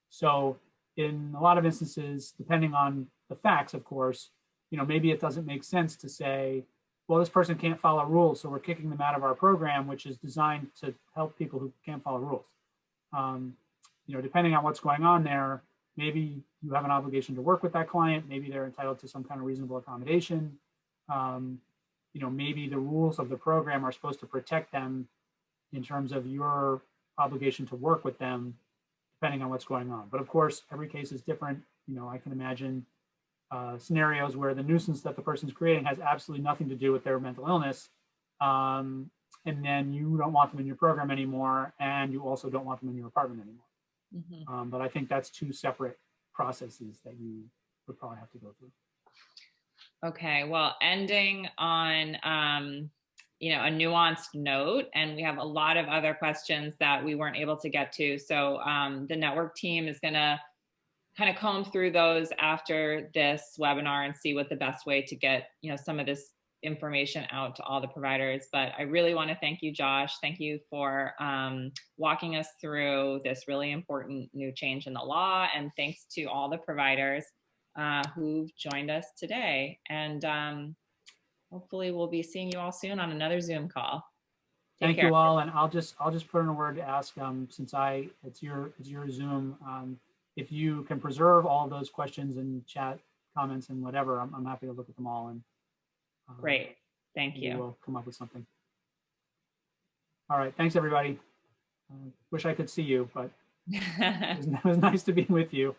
So in a lot of instances, depending on the facts, of course, maybe it doesn't make sense to say, well, this person can't follow rules, so we're kicking them out of our program, which is designed to help people who can't follow rules. Depending on what's going on there, maybe you have an obligation to work with that client. Maybe they're entitled to some kind of reasonable accommodation. Maybe the rules of the program are supposed to protect them in terms of your obligation to work with them, depending on what's going on. But of course, every case is different. I can imagine scenarios where the nuisance that the person's creating has absolutely nothing to do with their mental illness. And then you don't want them in your program anymore, and you also don't want them in your apartment anymore. Mm-hmm. But I think that's two separate processes that you would probably have to go through. Okay, well, ending on a nuanced note, and we have a lot of other questions that we weren't able to get to. So the network team is going to kind of comb through those after this webinar and see what the best way to get some of this information out to all the providers. But I really want to thank you, Josh. Thank you for walking us through this really important new change in the law. And thanks to all the providers who've joined us today. And hopefully we'll be seeing you all soon on another Zoom call. Thank you all. And I'll just put in a word to ask, since it's your Zoom, if you can preserve all of those questions and chat comments and whatever, I'm happy to look at them all. And great. Thank you. We'll come up with something. All right. Thanks, everybody. Wish I could see you, but it was nice to be with you.